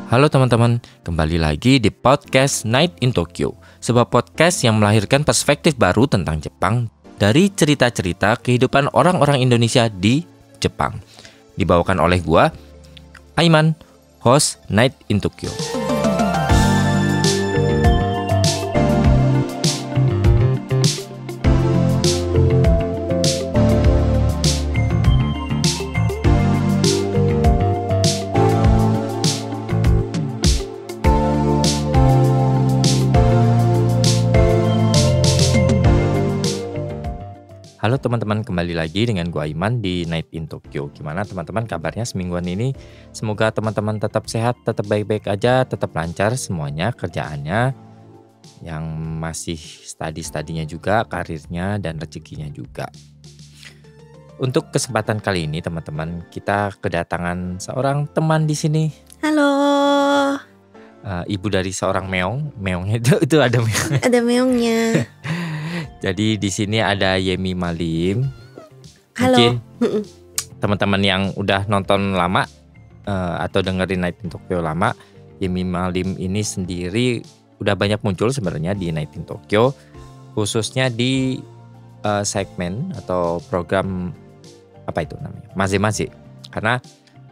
Halo teman-teman, kembali lagi di podcast Night in Tokyo, sebuah podcast yang melahirkan perspektif baru tentang Jepang dari cerita-cerita kehidupan orang-orang Indonesia di Jepang. Dibawakan oleh gua, Aiman, host Night in Tokyo. Halo teman-teman, kembali lagi dengan gua Aiman di Night in Tokyo. Gimana teman-teman kabarnya semingguan ini? Semoga teman-teman tetap sehat, tetap baik-baik aja, tetap lancar semuanya kerjaannya, yang masih studinya juga, karirnya dan rezekinya juga. Untuk kesempatan kali ini teman-teman, kita kedatangan seorang teman di sini. Halo. Ibu dari seorang meong. Meongnya itu ada meong. Ada meongnya. Jadi di sini ada Yemi Malim. Halo. Mungkin teman-teman yang udah nonton lama atau dengerin Night in Tokyo lama, Yemi Malim ini sendiri udah banyak muncul sebenarnya di Night in Tokyo, khususnya di segmen atau program apa itu namanya, Maze-Maze. Karena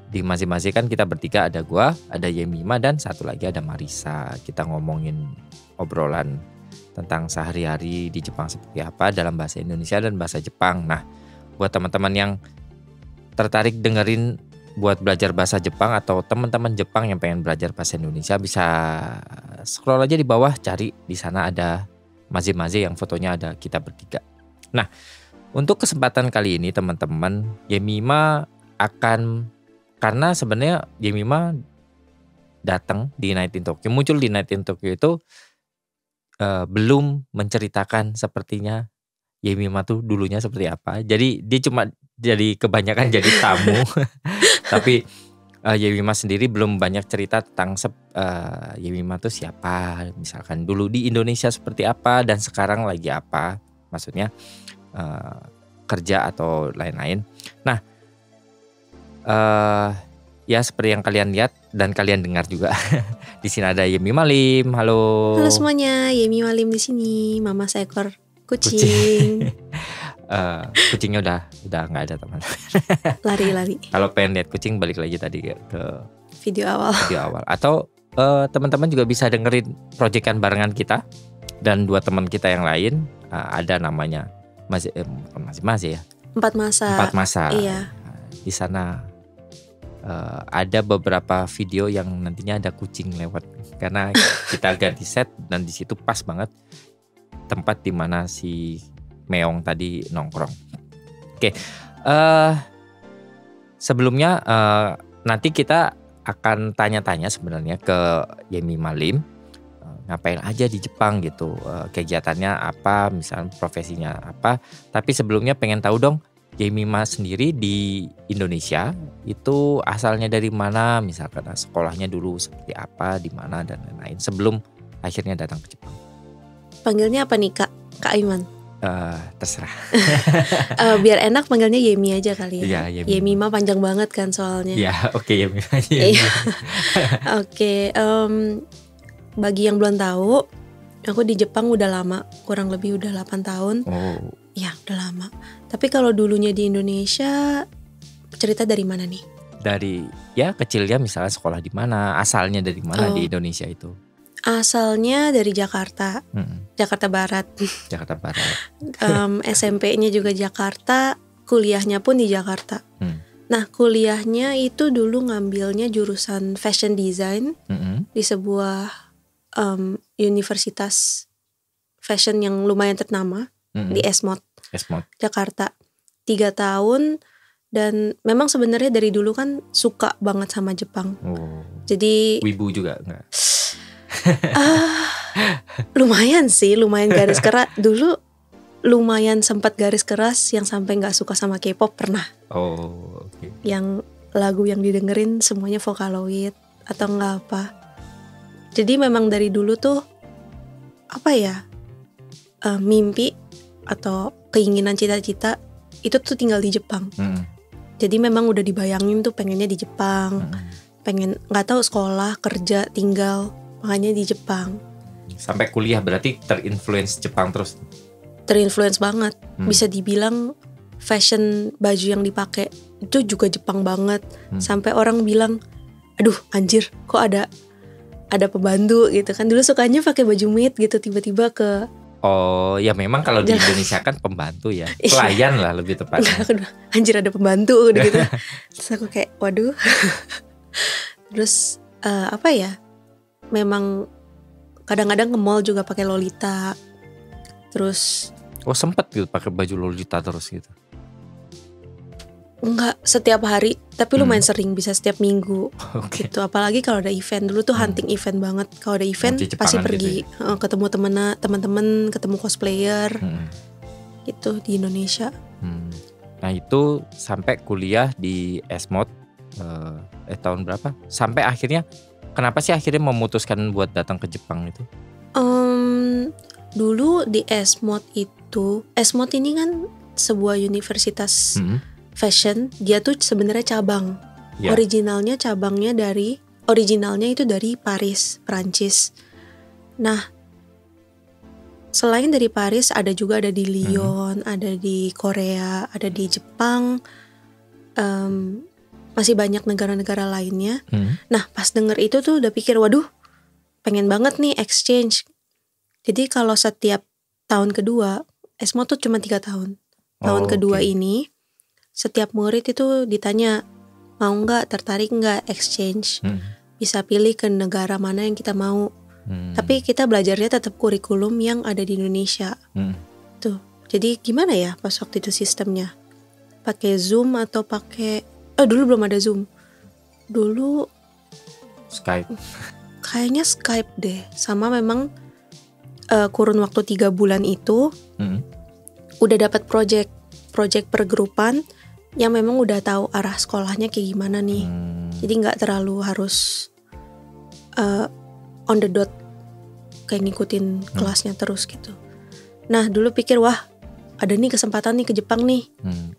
di Maze-Maze kan kita bertiga, ada gua, ada Yemima, dan satu lagi ada Marisa. Kita ngomongin obrolan tentang sehari-hari di Jepang seperti apa dalam bahasa Indonesia dan bahasa Jepang. Nah, buat teman-teman yang tertarik dengerin buat belajar bahasa Jepang atau teman-teman Jepang yang pengen belajar bahasa Indonesia, bisa scroll aja di bawah, cari di sana ada Maze-Maze yang fotonya ada kita bertiga. Nah, untuk kesempatan kali ini teman-teman, Yemima akan, karena sebenarnya Yemima datang di Night in Tokyo, muncul di Night in Tokyo itu belum menceritakan sepertinya Yemima tuh dulunya seperti apa. Jadi dia cuma jadi kebanyakan jadi tamu. Tapi Yemima sendiri belum banyak cerita tentang Yemima tuh siapa. Misalkan dulu di Indonesia seperti apa dan sekarang lagi apa. Maksudnya kerja atau lain-lain. Nah, ya seperti yang kalian lihat dan kalian dengar juga. Di sini ada Yemi Malim. Halo. Halo semuanya, Yemi Malim di sini. Mama seekor kucing. Kucingnya udah nggak ada teman. Lari-lari. Kalau pengen lihat kucing, balik lagi tadi ke video awal. Atau teman-teman juga bisa dengerin proyekan barengan kita dan dua teman kita yang lain. Ada namanya Maze ya. 4 masa. Iya. Di sana ada beberapa video yang nantinya ada kucing lewat, karena kita ganti set dan di situ pas banget tempat di mana si meong tadi nongkrong. Oke, sebelumnya nanti kita akan tanya-tanya sebenarnya ke Yemi Malim, ngapain aja di Jepang gitu, kegiatannya apa, misalnya profesinya apa. Tapi sebelumnya pengen tahu dong, Yemima sendiri di Indonesia itu asalnya dari mana, misalkan sekolahnya dulu seperti apa, di mana dan lain-lain sebelum akhirnya datang ke Jepang. Panggilnya apa nih Kak Aiman? Terserah. Biar enak panggilnya Yemi aja kali ya. Iya, Yemima panjang banget kan soalnya. Ya, oke Yemima. Oke, bagi yang belum tahu, aku di Jepang udah lama, kurang lebih udah 8 tahun. Oh. Ya udah lama. Tapi kalau dulunya di Indonesia, cerita dari mana nih? Dari ya kecilnya misalnya sekolah di mana, asalnya dari mana di Indonesia itu? Asalnya dari Jakarta, Jakarta Barat. Jakarta Barat. SMP-nya juga Jakarta, kuliahnya pun di Jakarta. Nah kuliahnya itu dulu ngambilnya jurusan fashion design di sebuah universitas fashion yang lumayan ternama. Di Esmod, Jakarta. 3 tahun. Dan memang sebenarnya dari dulu kan suka banget sama Jepang. Jadi wibu juga enggak? Lumayan sih, lumayan garis keras. Dulu lumayan sempat garis keras yang sampai gak suka sama K-pop pernah. Okay. Yang lagu yang didengerin semuanya Vocaloid atau enggak apa. Jadi memang dari dulu tuh apa ya, mimpi atau keinginan cita-cita itu tuh tinggal di Jepang. Jadi memang udah dibayangin tuh pengennya di Jepang. pengen nggak tahu sekolah, kerja, tinggal, makanya di Jepang. Sampai kuliah berarti terinfluence Jepang terus. Terinfluence banget. Bisa dibilang fashion baju yang dipakai itu juga Jepang banget. Sampai orang bilang, aduh anjir kok ada pembantu gitu kan. Dulu sukanya pakai baju maid gitu, tiba-tiba ke Oh ya memang kalau di Indonesia kan pembantu ya, pelayan lah lebih tepatnya. Anjir ada pembantu gitu. Terus aku kayak waduh. Terus apa ya, memang kadang-kadang ke mall juga pakai Lolita. Terus sempet gitu pakai baju Lolita terus gitu? Enggak setiap hari, tapi lumayan sering, bisa setiap minggu. Okay. Gitu. Apalagi kalau ada event, dulu tuh hunting event banget. Kalau ada event pasti pergi gitu ya? Ketemu teman-teman, ketemu cosplayer gitu di Indonesia. Nah itu sampai kuliah di S-Mode tahun berapa? Sampai akhirnya kenapa sih akhirnya memutuskan buat datang ke Jepang itu? Dulu di S-Mode ini kan sebuah universitas fashion. Dia tuh sebenarnya cabang. Originalnya itu dari Paris, Prancis. Nah, selain dari Paris ada di Lyon, ada di Korea, ada di Jepang, masih banyak negara-negara lainnya. Nah, pas denger itu tuh udah pikir, waduh, pengen banget nih exchange. Jadi kalau setiap tahun kedua, S-Mode tuh cuma 3 tahun. Tahun kedua ini, setiap murid itu ditanya, mau nggak, tertarik nggak exchange? Bisa pilih ke negara mana yang kita mau. Tapi kita belajarnya tetap kurikulum yang ada di Indonesia. Tuh, jadi gimana ya pas waktu itu sistemnya? Pakai Zoom atau pakai? Dulu belum ada Zoom. Dulu Skype. Kayaknya Skype deh. Sama memang kurun waktu 3 bulan itu udah dapat project pergrupan yang memang udah tahu arah sekolahnya kayak gimana nih. Jadi nggak terlalu harus on the dot kayak ngikutin kelasnya terus gitu. Nah dulu pikir wah ada nih kesempatan nih ke Jepang nih.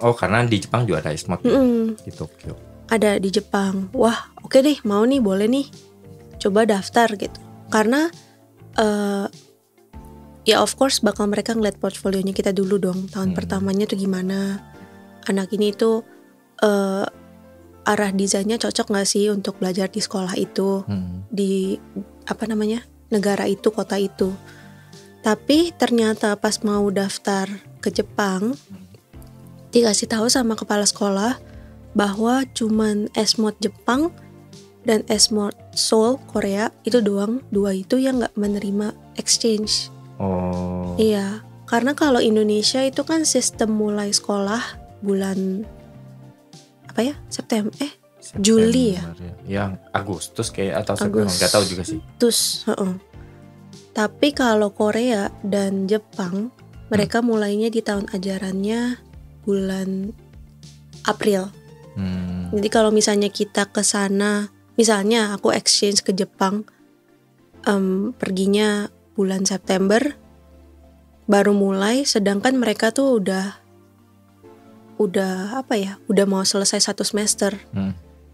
Karena di Jepang juga ada S-Mode di Tokyo. Ada di Jepang. Wah oke deh, mau nih, boleh nih, coba daftar gitu. Karena ya of course bakal mereka ngeliat portfolionya kita dulu dong. Tahun pertamanya tuh gimana, anak ini tuh arah desainnya cocok gak sih untuk belajar di sekolah itu, di negara itu, kota itu. Tapi ternyata pas mau daftar ke Jepang, dikasih tahu sama kepala sekolah bahwa cuman S-Mode Jepang dan S-Mode Seoul Korea itu doang, 2 itu yang gak menerima exchange. Iya, karena kalau Indonesia itu kan sistem mulai sekolah bulan September, Juli ya? Yang Agustus kayak, atau September, nggak tahu juga sih. Tapi kalau Korea dan Jepang, mereka mulainya di tahun ajarannya bulan April. Jadi kalau misalnya kita ke sana, misalnya aku exchange ke Jepang, perginya bulan September, baru mulai, sedangkan mereka tuh udah mau selesai 1 semester.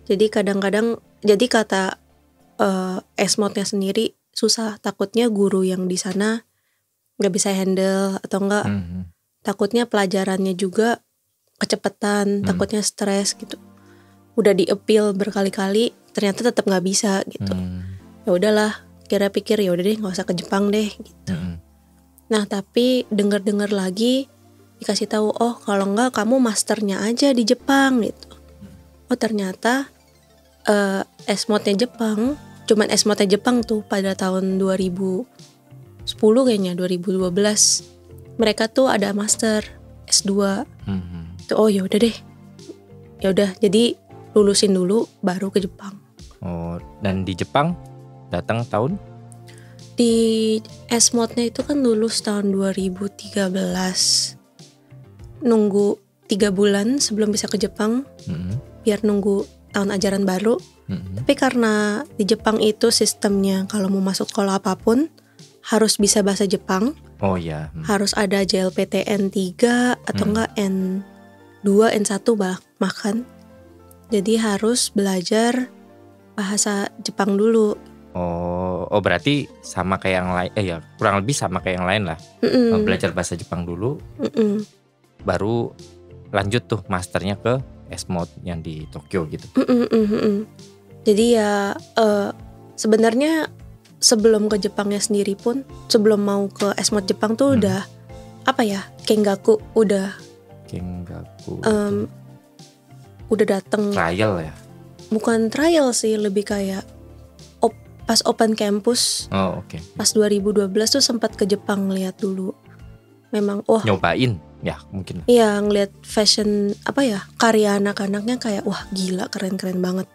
Jadi kadang-kadang, jadi kata S-Mode-nya sendiri susah, takutnya guru yang di sana nggak bisa handle, atau enggak takutnya pelajarannya juga kecepatan, takutnya stres gitu. Udah di-appeal berkali-kali, ternyata tetap nggak bisa gitu. Ya udahlah, pikir ya udah deh, nggak usah ke Jepang deh gitu. Nah tapi dengar lagi dikasih tahu, kalau enggak kamu masternya aja di Jepang gitu. Ternyata S-Mode-nya Jepang, cuman S-Mode-nya Jepang tuh pada tahun 2010 kayaknya, 2012 mereka tuh ada master S2. Tuh ya udah deh. Ya udah, jadi lulusin dulu baru ke Jepang. Dan di Jepang datang tahun? Di S-Mode-nya itu kan lulus tahun 2013. Nunggu 3 bulan sebelum bisa ke Jepang, biar nunggu tahun ajaran baru. Tapi karena di Jepang itu sistemnya kalau mau masuk sekolah apapun harus bisa bahasa Jepang. Harus ada JLPTN 3 atau enggak N2, N1 bahkan. Jadi harus belajar bahasa Jepang dulu. Oh berarti sama kayak yang lain, ya kurang lebih sama kayak yang lain lah. Mm-mm. Belajar bahasa Jepang dulu, Mm-mm. baru lanjut tuh masternya ke S-Mode yang di Tokyo gitu. Mm-mm, mm-mm. Jadi ya sebenarnya sebelum ke Jepangnya sendiri pun, sebelum mau ke S-Mode Jepang tuh udah apa ya, Kengaku udah Kengaku udah dateng. trial ya? Bukan trial sih, lebih kayak pas open campus. Oh oke. Pas 2012 tuh sempat ke Jepang lihat dulu. Memang nyobain ya mungkin. Iya, ngeliat fashion apa ya, karya anak-anaknya kayak wah gila, keren-keren banget.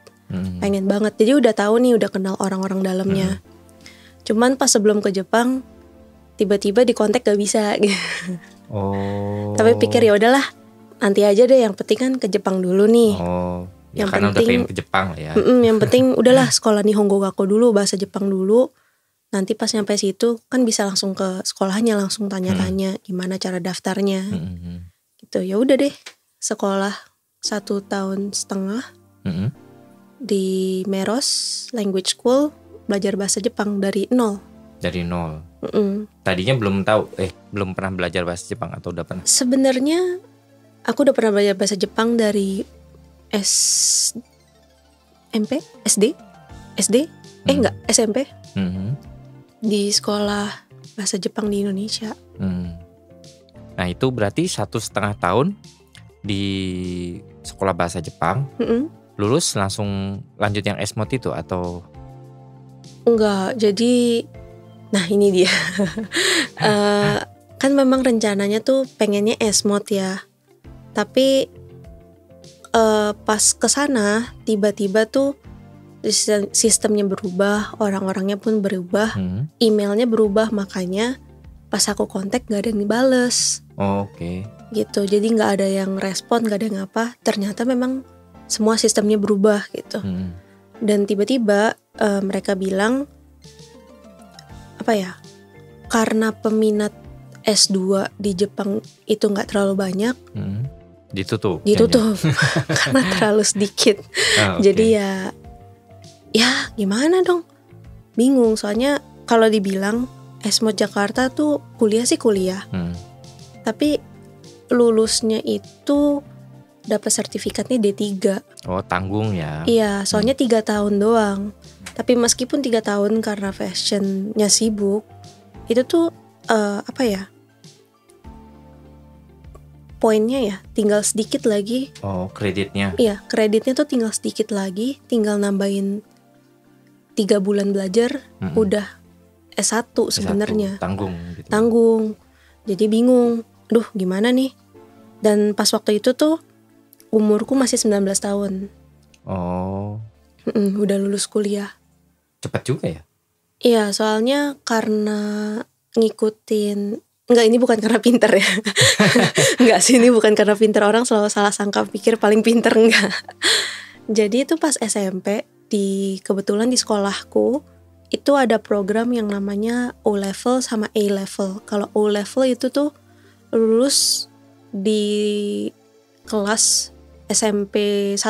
Pengen banget. Jadi udah tahu nih, udah kenal orang-orang dalamnya. Cuman pas sebelum ke Jepang tiba-tiba di kontak gak bisa gitu. Tapi pikir ya udahlah, nanti aja deh, yang penting kan ke Jepang dulu nih. Ya yang karena penting, udah pengen ke Jepang lah ya. Yang penting udahlah sekolah Nihongo Gakko dulu, bahasa Jepang dulu. Nanti pas nyampe situ kan bisa langsung ke sekolahnya, langsung tanya-tanya gimana cara daftarnya. Gitu. Ya udah deh, sekolah 1 tahun setengah di Meros Language School, belajar bahasa Jepang dari nol. Dari nol. Tadinya belum pernah belajar bahasa Jepang atau udah pernah? Sebenarnya aku udah pernah belajar bahasa Jepang dari SMP, SD, SMP. Di sekolah bahasa Jepang di Indonesia. Nah itu berarti 1,5 tahun di sekolah bahasa Jepang. Lulus langsung lanjut yang S-Mode itu atau? Enggak, jadi nah ini dia. Kan memang rencananya tuh pengennya S-Mode ya. Tapi pas kesana tiba-tiba tuh sistemnya berubah, orang-orangnya pun berubah, emailnya berubah, makanya pas aku kontak gak ada yang dibales. Oke. Gitu, jadi gak ada yang respon, gak ada yang apa. Ternyata memang semua sistemnya berubah gitu. Dan tiba-tiba mereka bilang apa ya, karena peminat S2 di Jepang itu gak terlalu banyak, ditutup karena terlalu sedikit. Jadi ya gimana dong, bingung. Soalnya kalau dibilang S-Mode Jakarta tuh kuliah sih kuliah, tapi lulusnya itu dapat sertifikatnya D3. Oh tanggung ya. Iya, soalnya 3 tahun doang. Tapi meskipun 3 tahun karena fashionnya sibuk, itu tuh apa ya, poinnya ya tinggal sedikit lagi. Oh kreditnya. Iya, kreditnya tuh tinggal sedikit lagi, tinggal nambahin 3 bulan belajar, udah S1 sebenarnya. Tanggung gitu. Tanggung. Jadi bingung, duh gimana nih. Dan pas waktu itu tuh umurku masih 19 tahun. Oh. Udah lulus kuliah. Cepat juga ya? Iya, soalnya karena ngikutin. Enggak, ini bukan karena pinter ya. Enggak sih, ini bukan karena pinter. Orang selalu salah sangka pikir paling pinter, enggak. Jadi itu pas SMP, kebetulan di sekolahku itu ada program yang namanya O-Level sama A-Level. Kalau O-Level itu tuh lulus di kelas SMP 1.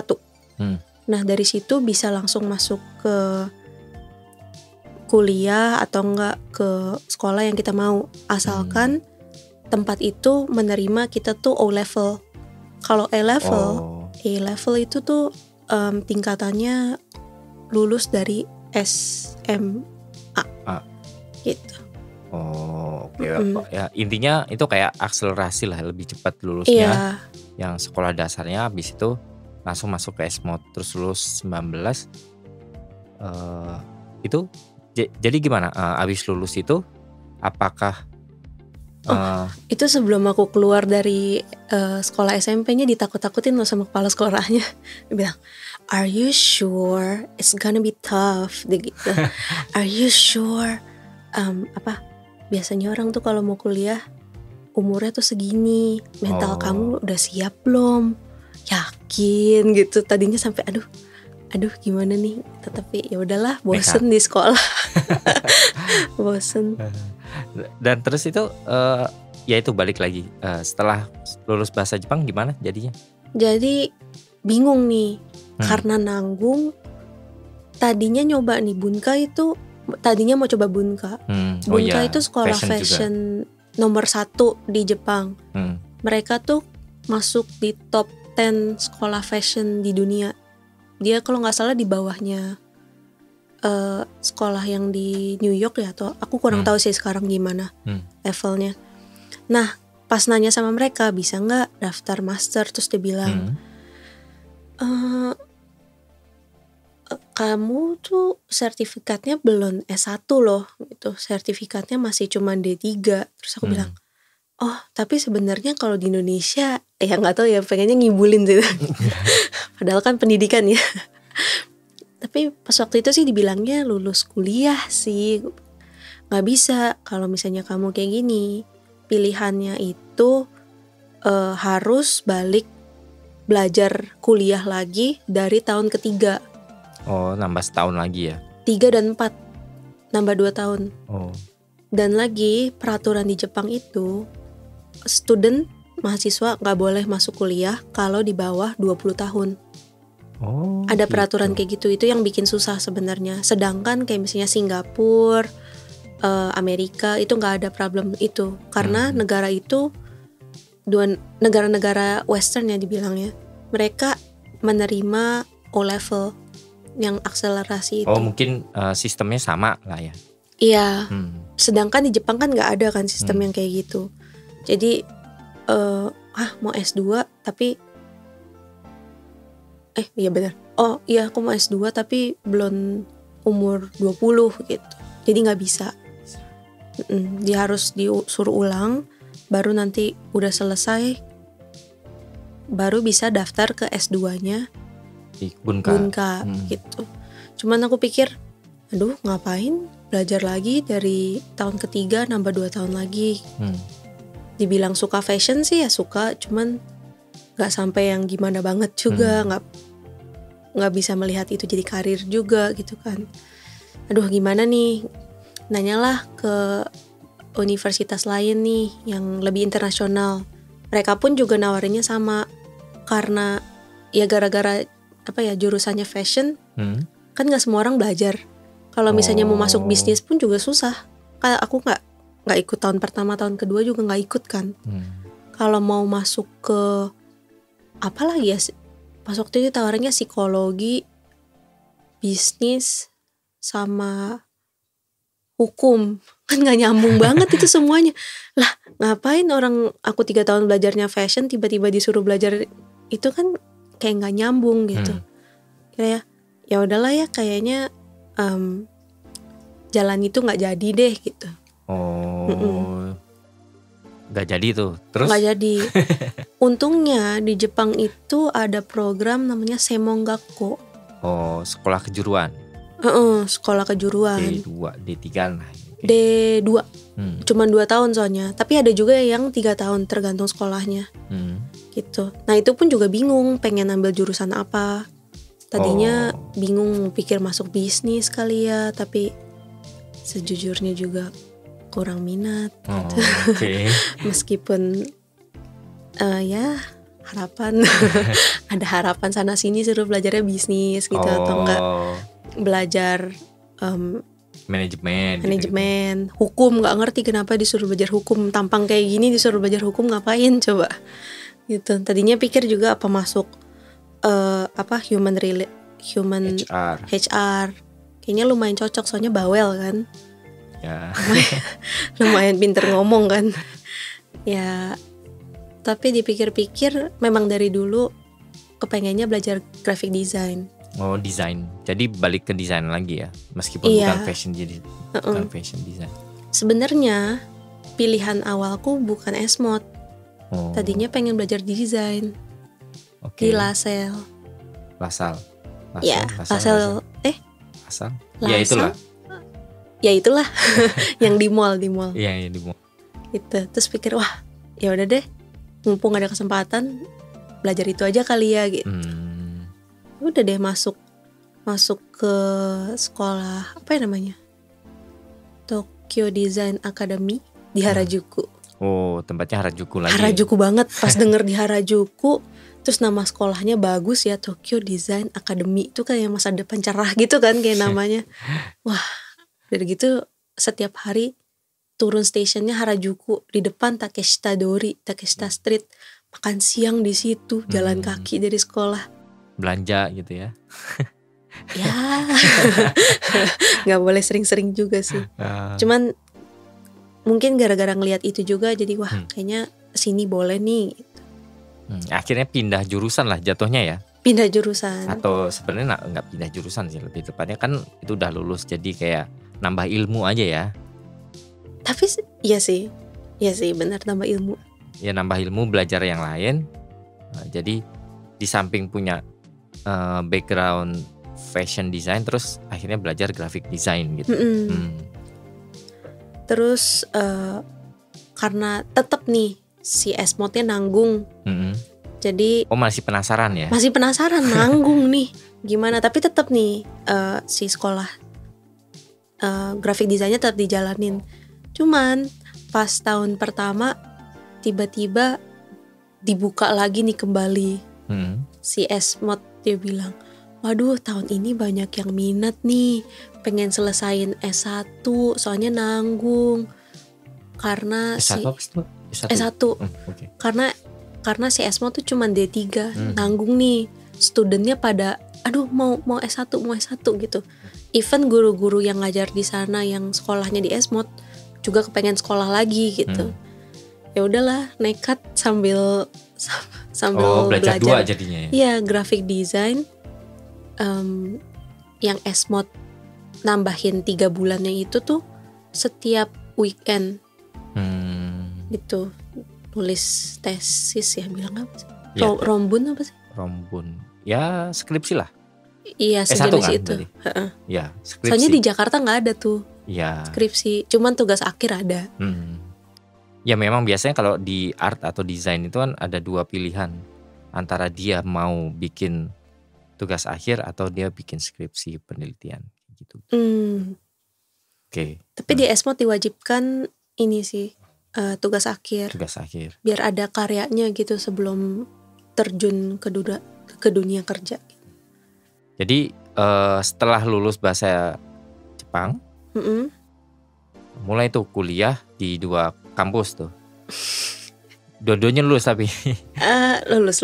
Nah dari situ bisa langsung masuk ke kuliah atau enggak ke sekolah yang kita mau, asalkan tempat itu menerima kita tuh O-Level. Kalau A-Level itu tuh tingkatannya lulus dari SMA gitu. Oke. Ya intinya itu kayak akselerasi lah, lebih cepat lulusnya. Iya. Yang sekolah dasarnya habis itu langsung masuk ke S-Mode, terus lulus 19. Itu jadi gimana? Abis lulus itu apakah itu sebelum aku keluar dari sekolah SMP-nya ditakut-takutin loh sama kepala sekolahnya. Dia bilang, "Are you sure it's gonna be tough?" Dia gitu. "Are you sure?" Biasanya orang tuh kalau mau kuliah umurnya tuh segini, mental kamu udah siap belum? Yakin gitu. Tadinya sampai aduh gimana nih, tetapi ya udahlah, bosen di sekolah. Bosen. Dan terus itu ya itu balik lagi setelah lulus bahasa Jepang gimana jadinya? Jadi bingung nih, karena nanggung tadinya nyoba nih Bunka itu, tadinya mau coba Bunka. Bunka itu sekolah fashion nomor 1 di Jepang. Mereka tuh masuk di top 10 sekolah fashion di dunia. Dia kalau nggak salah di bawahnya sekolah yang di New York ya, atau aku kurang tahu sih sekarang gimana levelnya. Nah pas nanya sama mereka bisa nggak daftar master, terus dia bilang kamu tuh sertifikatnya belum S1 loh gitu, sertifikatnya masih cuma D3. Terus aku bilang, oh tapi sebenarnya kalau di Indonesia ya nggak tahu ya, pengennya ngibulin gitu. Padahal kan pendidikan ya. Tapi pas waktu itu sih dibilangnya lulus kuliah sih, nggak bisa kalau misalnya kamu kayak gini. Pilihannya itu harus balik belajar kuliah lagi dari tahun ketiga. Oh, nambah setahun lagi ya? 3 dan 4, nambah 2 tahun. Oh. Dan lagi peraturan di Jepang itu, mahasiswa gak boleh masuk kuliah kalau di bawah 20 tahun. Oh, ada gitu. peraturan kayak gitu, itu yang bikin susah sebenarnya. Sedangkan kayak misalnya Singapura, Amerika itu gak ada problem itu. Karena negara itu, negara-negara western ya dibilangnya, mereka menerima O-level yang akselerasi itu. Oh mungkin sistemnya sama lah ya. Iya. Sedangkan di Jepang kan nggak ada kan sistem yang kayak gitu. Jadi mau S2 tapi iya benar. Oh iya aku mau S2 tapi belum umur 20 gitu. Jadi nggak bisa. Dia harus disuruh ulang, baru nanti udah selesai baru bisa daftar ke S2-nya Bunka gitu. Cuman aku pikir, aduh ngapain belajar lagi dari tahun ketiga nambah 2 tahun lagi. Dibilang suka fashion sih ya suka, cuman gak sampai yang gimana banget juga, gak bisa melihat itu jadi karir juga gitu kan. Aduh gimana nih, nanyalah ke universitas lain nih yang lebih internasional. Mereka pun juga nawarinnya sama, karena ya gara-gara jurusannya fashion, kan nggak semua orang belajar. Kalau misalnya mau masuk bisnis pun juga susah. Kayak aku nggak ikut tahun pertama, tahun kedua juga nggak ikut kan. Kalau mau masuk ke apa lagi ya? Pas waktu itu tawarannya psikologi, bisnis, sama hukum. Kan nggak nyambung banget itu semuanya. Lah ngapain orang aku 3 tahun belajarnya fashion tiba-tiba disuruh belajar itu kan kayak nggak nyambung gitu. Kayak ya udahlah ya kayaknya jalan itu nggak jadi deh gitu. Nggak jadi tuh. Terus? Nggak jadi. Untungnya di Jepang itu ada program namanya Semongakko. Oh sekolah kejuruan. Sekolah kejuruan. D2, D3 lah. D2. Cuman 2 tahun soalnya. Tapi ada juga yang 3 tahun tergantung sekolahnya. Gitu. Nah itu pun juga bingung pengen ambil jurusan apa. Tadinya bingung pikir masuk bisnis kali ya, tapi sejujurnya juga kurang minat. Okay. Meskipun ya harapan ada harapan sana sini suruh belajarnya bisnis gitu atau enggak belajar manajemen, hukum. Nggak ngerti kenapa disuruh belajar hukum, tampang kayak gini disuruh belajar hukum ngapain coba gitu. Tadinya pikir juga apa masuk human HR. Kayaknya lumayan cocok soalnya bawel kan ya. lumayan pinter ngomong kan ya. Tapi dipikir-pikir memang dari dulu kepengennya belajar graphic design. Oh desain, jadi balik ke desain lagi ya, meskipun bukan fashion, jadi bukan fashion design. Sebenarnya pilihan awalku bukan S-Mod. Tadinya pengen belajar desain di LaSalle. Ya, LaSalle. Ya itulah. Ya itulah yang di mall. Iya, di mall. Gitu. Terus pikir wah, ya udah deh, mumpung ada kesempatan belajar itu aja kali ya gitu. Udah deh masuk ke sekolah apa ya namanya? Tokyo Design Academy di Harajuku. Oh, tempatnya Harajuku lagi. Harajuku banget. Pas denger di Harajuku, terus nama sekolahnya bagus ya, Tokyo Design Academy. Itu kayak masa depan cerah gitu kan kayak namanya. Wah, dari gitu setiap hari turun stationnya Harajuku, di depan Takeshita Street, makan siang di situ, jalan kaki dari sekolah. Belanja gitu ya. Ya, nggak boleh sering-sering juga sih. Cuman mungkin gara-gara ngelihat itu juga, jadi wah kayaknya sini boleh nih. Akhirnya pindah jurusan lah jatuhnya ya. Pindah jurusan. Atau sebenarnya nggak pindah jurusan sih, lebih tepatnya kan itu udah lulus, jadi kayak nambah ilmu aja ya. Tapi iya sih benar, nambah ilmu. Ya nambah ilmu, belajar yang lain. Jadi di samping punya background fashion design, terus akhirnya belajar graphic design gitu. Terus karena tetap nih si S-Mode-nya nanggung. Jadi masih penasaran ya? Masih penasaran nanggung nih gimana, tapi tetap nih si sekolah graphic design-nya tetap dijalanin. Cuman pas tahun pertama tiba-tiba dibuka lagi nih kembali. Si S-Mode dia bilang, waduh tahun ini banyak yang minat nih, pengen selesain S1 soalnya nanggung. Karena S1 S1. Okay. Karena si S-Mode tuh cuma D3, nanggung nih. Studentnya pada aduh mau S1 gitu. Even guru-guru yang ngajar di sana yang sekolahnya di S-Mode juga kepengen sekolah lagi gitu. Ya udahlah, nekat sambil belajar belajar 2 jadinya ya. Iya, graphic design yang S-Mode nambahin 3 bulannya itu tuh setiap weekend. Gitu. Nulis tesis ya, bilang apa sih? Ya, Rombun apa sih? Rombun. Ya, skripsi lah. Iya, S1 sejenis kan, itu. Ya, skripsi. Soalnya di Jakarta nggak ada tuh. Ya. Skripsi, cuman tugas akhir ada. Ya memang biasanya kalau di art atau desain itu kan ada 2 pilihan, antara dia mau bikin tugas akhir atau dia bikin skripsi penelitian gitu. Oke. Tapi di S-Mode diwajibkan ini sih, tugas akhir. Tugas akhir. Biar ada karyanya gitu sebelum terjun ke dunia kerja. Jadi setelah lulus bahasa Jepang, mulai tuh kuliah di 2 kampus tuh. Dua-duanya lulus tapi. Lulus.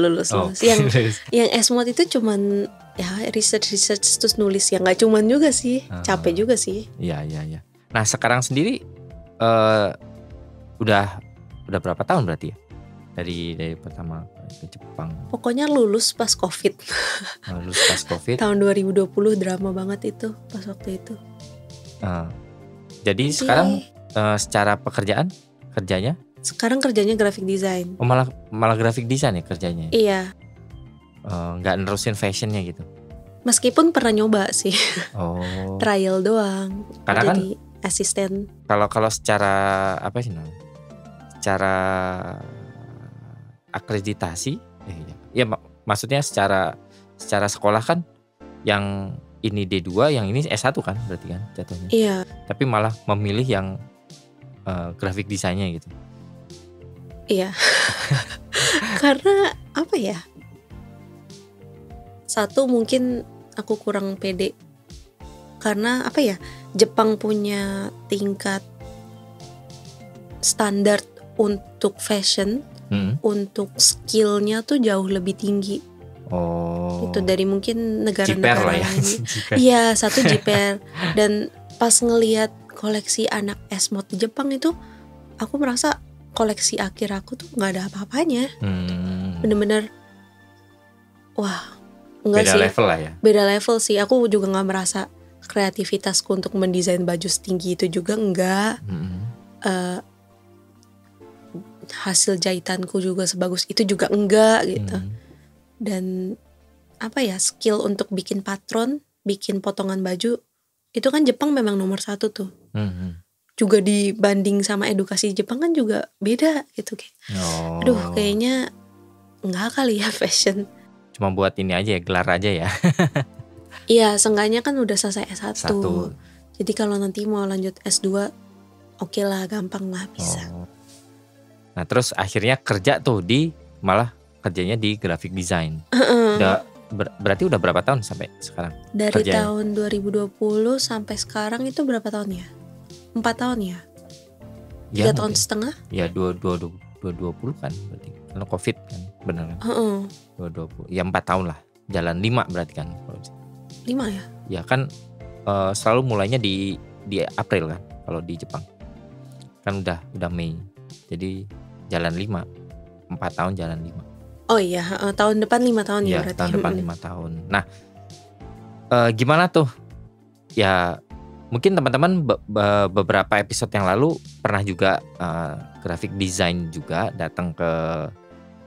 Yang S-Mode itu cuman ya research terus nulis, ya nggak cuman juga sih, capek juga sih. Iya. Nah sekarang sendiri udah berapa tahun berarti ya dari pertama ke Jepang? Pokoknya lulus pas COVID. Lulus pas COVID. Tahun 2020 drama banget itu pas waktu itu. Jadi sekarang secara kerjanya? Sekarang kerjanya graphic design. Oh malah graphic design ya kerjanya? Iya. Nggak nerusin fashionnya gitu? Meskipun pernah nyoba sih. Trial doang. Karena jadi asisten. Kalau secara apa sih namanya? Secara akreditasi, ya maksudnya secara sekolah kan yang ini D2, yang ini S1 kan berarti kan jatuhnya. Iya. Tapi malah memilih yang graphic desainnya gitu. Iya. Karena apa ya? Satu mungkin aku kurang pede. Karena apa ya? Jepang punya tingkat standar untuk fashion, untuk skillnya tuh jauh lebih tinggi. Itu dari mungkin negara-negara lain. Iya, satu jiper. Dan pas ngelihat koleksi anak S-Mode di Jepang itu, aku merasa koleksi akhir aku tuh nggak ada apa-apanya. Bener-bener, wah, enggak sih. Beda level lah ya. Beda level sih. Aku juga nggak merasa kreativitasku untuk mendesain baju setinggi itu juga enggak. Hasil jahitanku juga sebagus itu juga enggak gitu. Dan apa ya, skill untuk bikin patron, bikin potongan baju itu kan Jepang memang nomor 1 tuh. Juga dibanding sama edukasi Jepang kan juga beda gitu kayak. Aduh, kayaknya enggak kali ya fashion. Cuma buat ini aja ya, gelar aja ya. Iya, seenggaknya kan udah selesai S1. Jadi kalau nanti mau lanjut S2, oke lah, gampang lah, bisa. Nah terus akhirnya kerja tuh malah kerjanya di graphic design. Udah berarti udah berapa tahun sampai sekarang? Dari kerjanya? tahun 2020 sampai sekarang itu berapa tahun ya? 4 tahun ya? 3 tahun setengah? Ya 2020 kan berarti. Karena Covid kan bener kan? 2020. Ya 4 tahun lah. Jalan 5 berarti kan. 5 ya? Ya kan selalu mulainya di April kan kalau di Jepang. Kan udah Mei. Jadi jalan 5. 4 tahun jalan 5. Oh iya, tahun depan 5 tahun ya berarti. Tahun depan 5 tahun. Nah, gimana tuh? Ya, mungkin teman-teman beberapa episode yang lalu pernah juga graphic design juga datang ke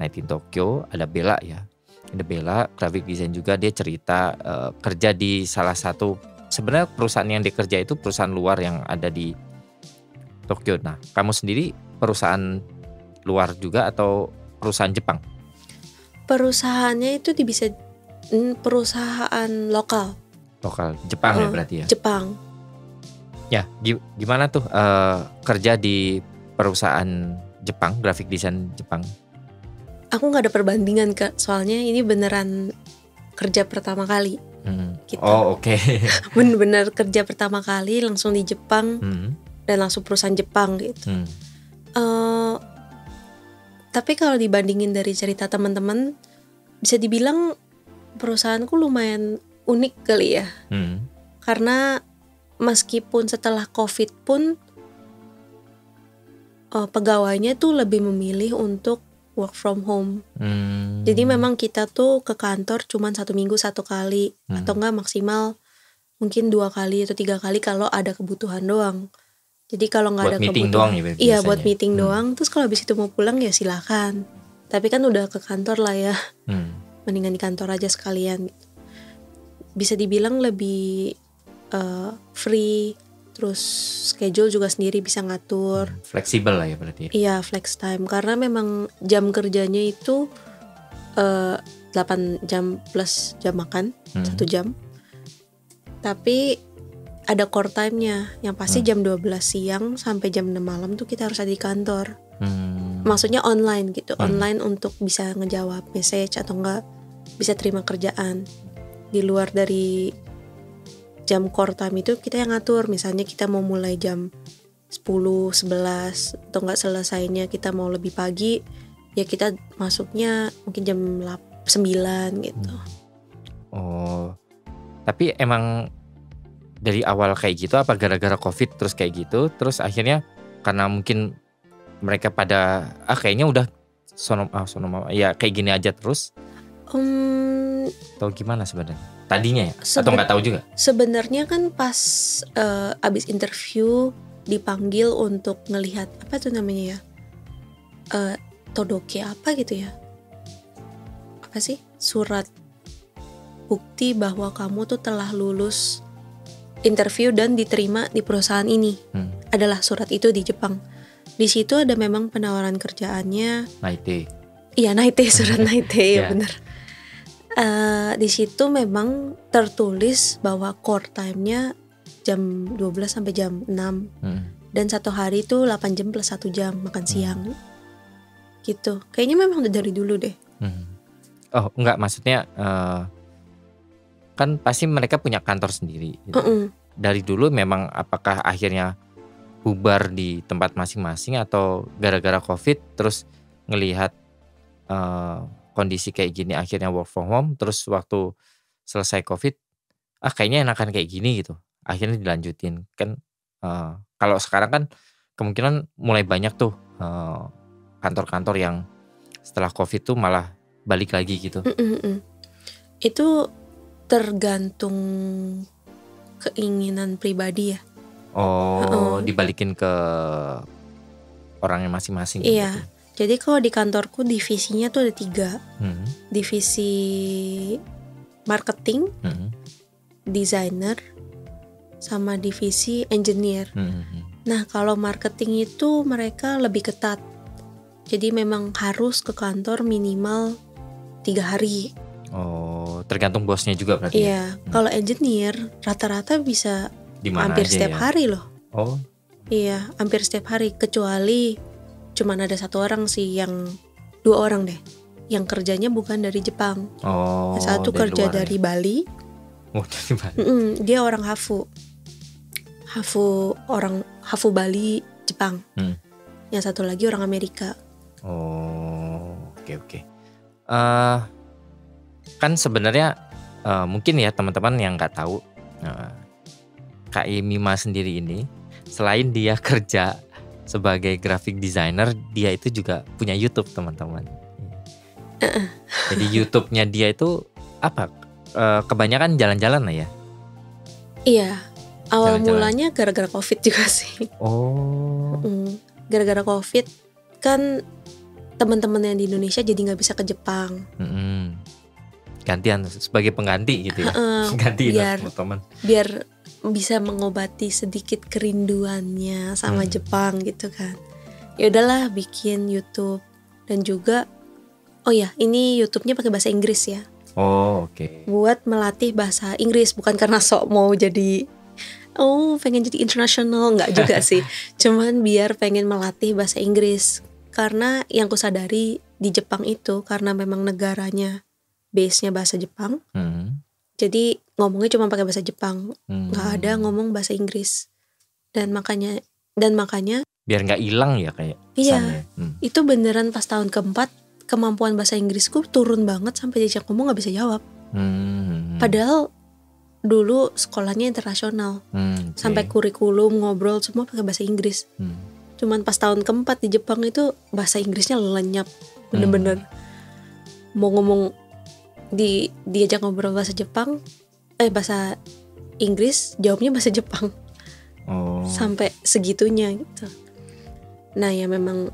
Night in Tokyo. Ada Bella ya. Ada Bella, graphic design juga. Dia cerita kerja di salah satu, sebenarnya perusahaan yang dia kerja itu perusahaan luar yang ada di Tokyo. Nah, kamu sendiri perusahaan luar juga atau perusahaan Jepang? Perusahaannya itu bisa perusahaan lokal Jepang ya berarti ya. Jepang. Ya, gimana tuh kerja di perusahaan Jepang, graphic design Jepang? Aku nggak ada perbandingan Kak, soalnya ini beneran kerja pertama kali. Gitu. Oh oke. Bener-bener kerja pertama kali langsung di Jepang dan langsung perusahaan Jepang gitu. Tapi kalau dibandingin dari cerita teman-teman, bisa dibilang perusahaanku lumayan unik kali ya. Karena meskipun setelah COVID pun pegawainya tuh lebih memilih untuk work from home. Jadi memang kita tuh ke kantor cuman 1 minggu 1 kali atau enggak maksimal mungkin 2 kali atau 3 kali kalau ada kebutuhan doang. Jadi kalau nggak ada meeting kebutuhan, doang ya, iya buat meeting doang. Terus kalau habis itu mau pulang ya silakan. Tapi kan udah ke kantor lah ya, mendingan di kantor aja sekalian. Bisa dibilang lebih free, terus schedule juga sendiri bisa ngatur. Fleksibel lah ya berarti. Iya flex time karena memang jam kerjanya itu 8 jam plus jam makan 1 jam. Tapi ada core time-nya yang pasti jam 12 siang sampai jam 6 malam tuh kita harus ada di kantor. Maksudnya online gitu, online untuk bisa ngejawab message atau enggak bisa terima kerjaan. Di luar dari jam core time itu kita yang ngatur, misalnya kita mau mulai jam 10, 11 atau enggak selesainya kita mau lebih pagi, ya kita masuknya mungkin jam 9 gitu. Oh, tapi emang dari awal kayak gitu apa gara-gara COVID terus kayak gitu, terus akhirnya karena mungkin mereka pada kayaknya udah sono ya kayak gini aja terus atau gimana sebenarnya tadinya ya atau nggak tahu juga? Sebenarnya kan pas abis interview dipanggil untuk ngelihat apa tuh namanya ya, todoke apa gitu ya, apa sih, surat bukti bahwa kamu tuh telah lulus interview dan diterima di perusahaan ini. Adalah surat itu di Jepang. Di situ ada memang penawaran kerjaannya. Naite. Iya Naite, surat Naite ya benar. Di situ memang tertulis bahwa core time-nya jam 12 sampai jam 6 dan 1 hari itu 8 jam plus 1 jam makan siang. Gitu. Kayaknya memang udah dari dulu deh. Oh enggak, maksudnya kan pasti mereka punya kantor sendiri gitu. Dari dulu memang apakah akhirnya bubar di tempat masing-masing atau gara-gara COVID terus ngelihat kondisi kayak gini akhirnya work from home, terus waktu selesai COVID kayaknya enakan kayak gini gitu, akhirnya dilanjutin kan. Kalau sekarang kan kemungkinan mulai banyak tuh kantor-kantor yang setelah COVID tuh malah balik lagi gitu. Itu tergantung keinginan pribadi ya. Dibalikin ke orangnya masing-masing. Iya. Gitu. Jadi kalau di kantorku divisinya tuh ada 3. Divisi marketing, designer, sama divisi engineer. Nah kalau marketing itu mereka lebih ketat. Jadi memang harus ke kantor minimal 3 hari. Tergantung bosnya juga berarti. Iya, kalau engineer rata-rata bisa dimana hampir aja setiap ya? hari loh. Iya, hampir setiap hari kecuali cuman ada 1 orang sih, yang 2 orang deh yang kerjanya bukan dari Jepang. Oh, Yang satu kerja luar dari ya. Bali. Dari Bali. Dia orang Hafu Bali Jepang. Yang satu lagi orang Amerika. Oh, oke. Kan sebenarnya mungkin ya teman-teman yang nggak tahu, Kak Mima sendiri ini selain dia kerja sebagai graphic designer, dia itu juga punya YouTube, teman-teman. Jadi YouTube-nya dia itu apa? Kebanyakan jalan-jalan lah ya. Iya, awal Jalan-jalan. mulanya gara-gara COVID juga sih. Oh. Gara-gara COVID kan teman-teman yang di Indonesia jadi nggak bisa ke Jepang. Gantian sebagai pengganti gitu ya. Gantiin teman-teman. Biar bisa mengobati sedikit kerinduannya sama Jepang gitu kan. Ya udahlah bikin YouTube. Dan juga ini YouTube-nya pakai bahasa Inggris ya. Oh, oke. Buat melatih bahasa Inggris, bukan karena sok mau jadi pengen jadi internasional, enggak juga sih. Cuman biar pengen melatih bahasa Inggris. Karena yang kusadari di Jepang itu, karena memang negaranya base-nya bahasa Jepang. Jadi ngomongnya cuma pakai bahasa Jepang, nggak ada ngomong bahasa Inggris. Dan makanya biar nggak hilang ya kayak. Iya, itu beneran pas tahun keempat kemampuan bahasa Inggrisku turun banget sampai diajak ngomong nggak bisa jawab. Padahal dulu sekolahnya internasional, sampai kurikulum ngobrol semua pakai bahasa Inggris. Cuman pas tahun keempat di Jepang itu bahasa Inggrisnya lenyap, bener-bener mau ngomong diajak ngobrol bahasa Jepang, bahasa Inggris jawabnya bahasa Jepang. Sampai segitunya gitu. Nah ya memang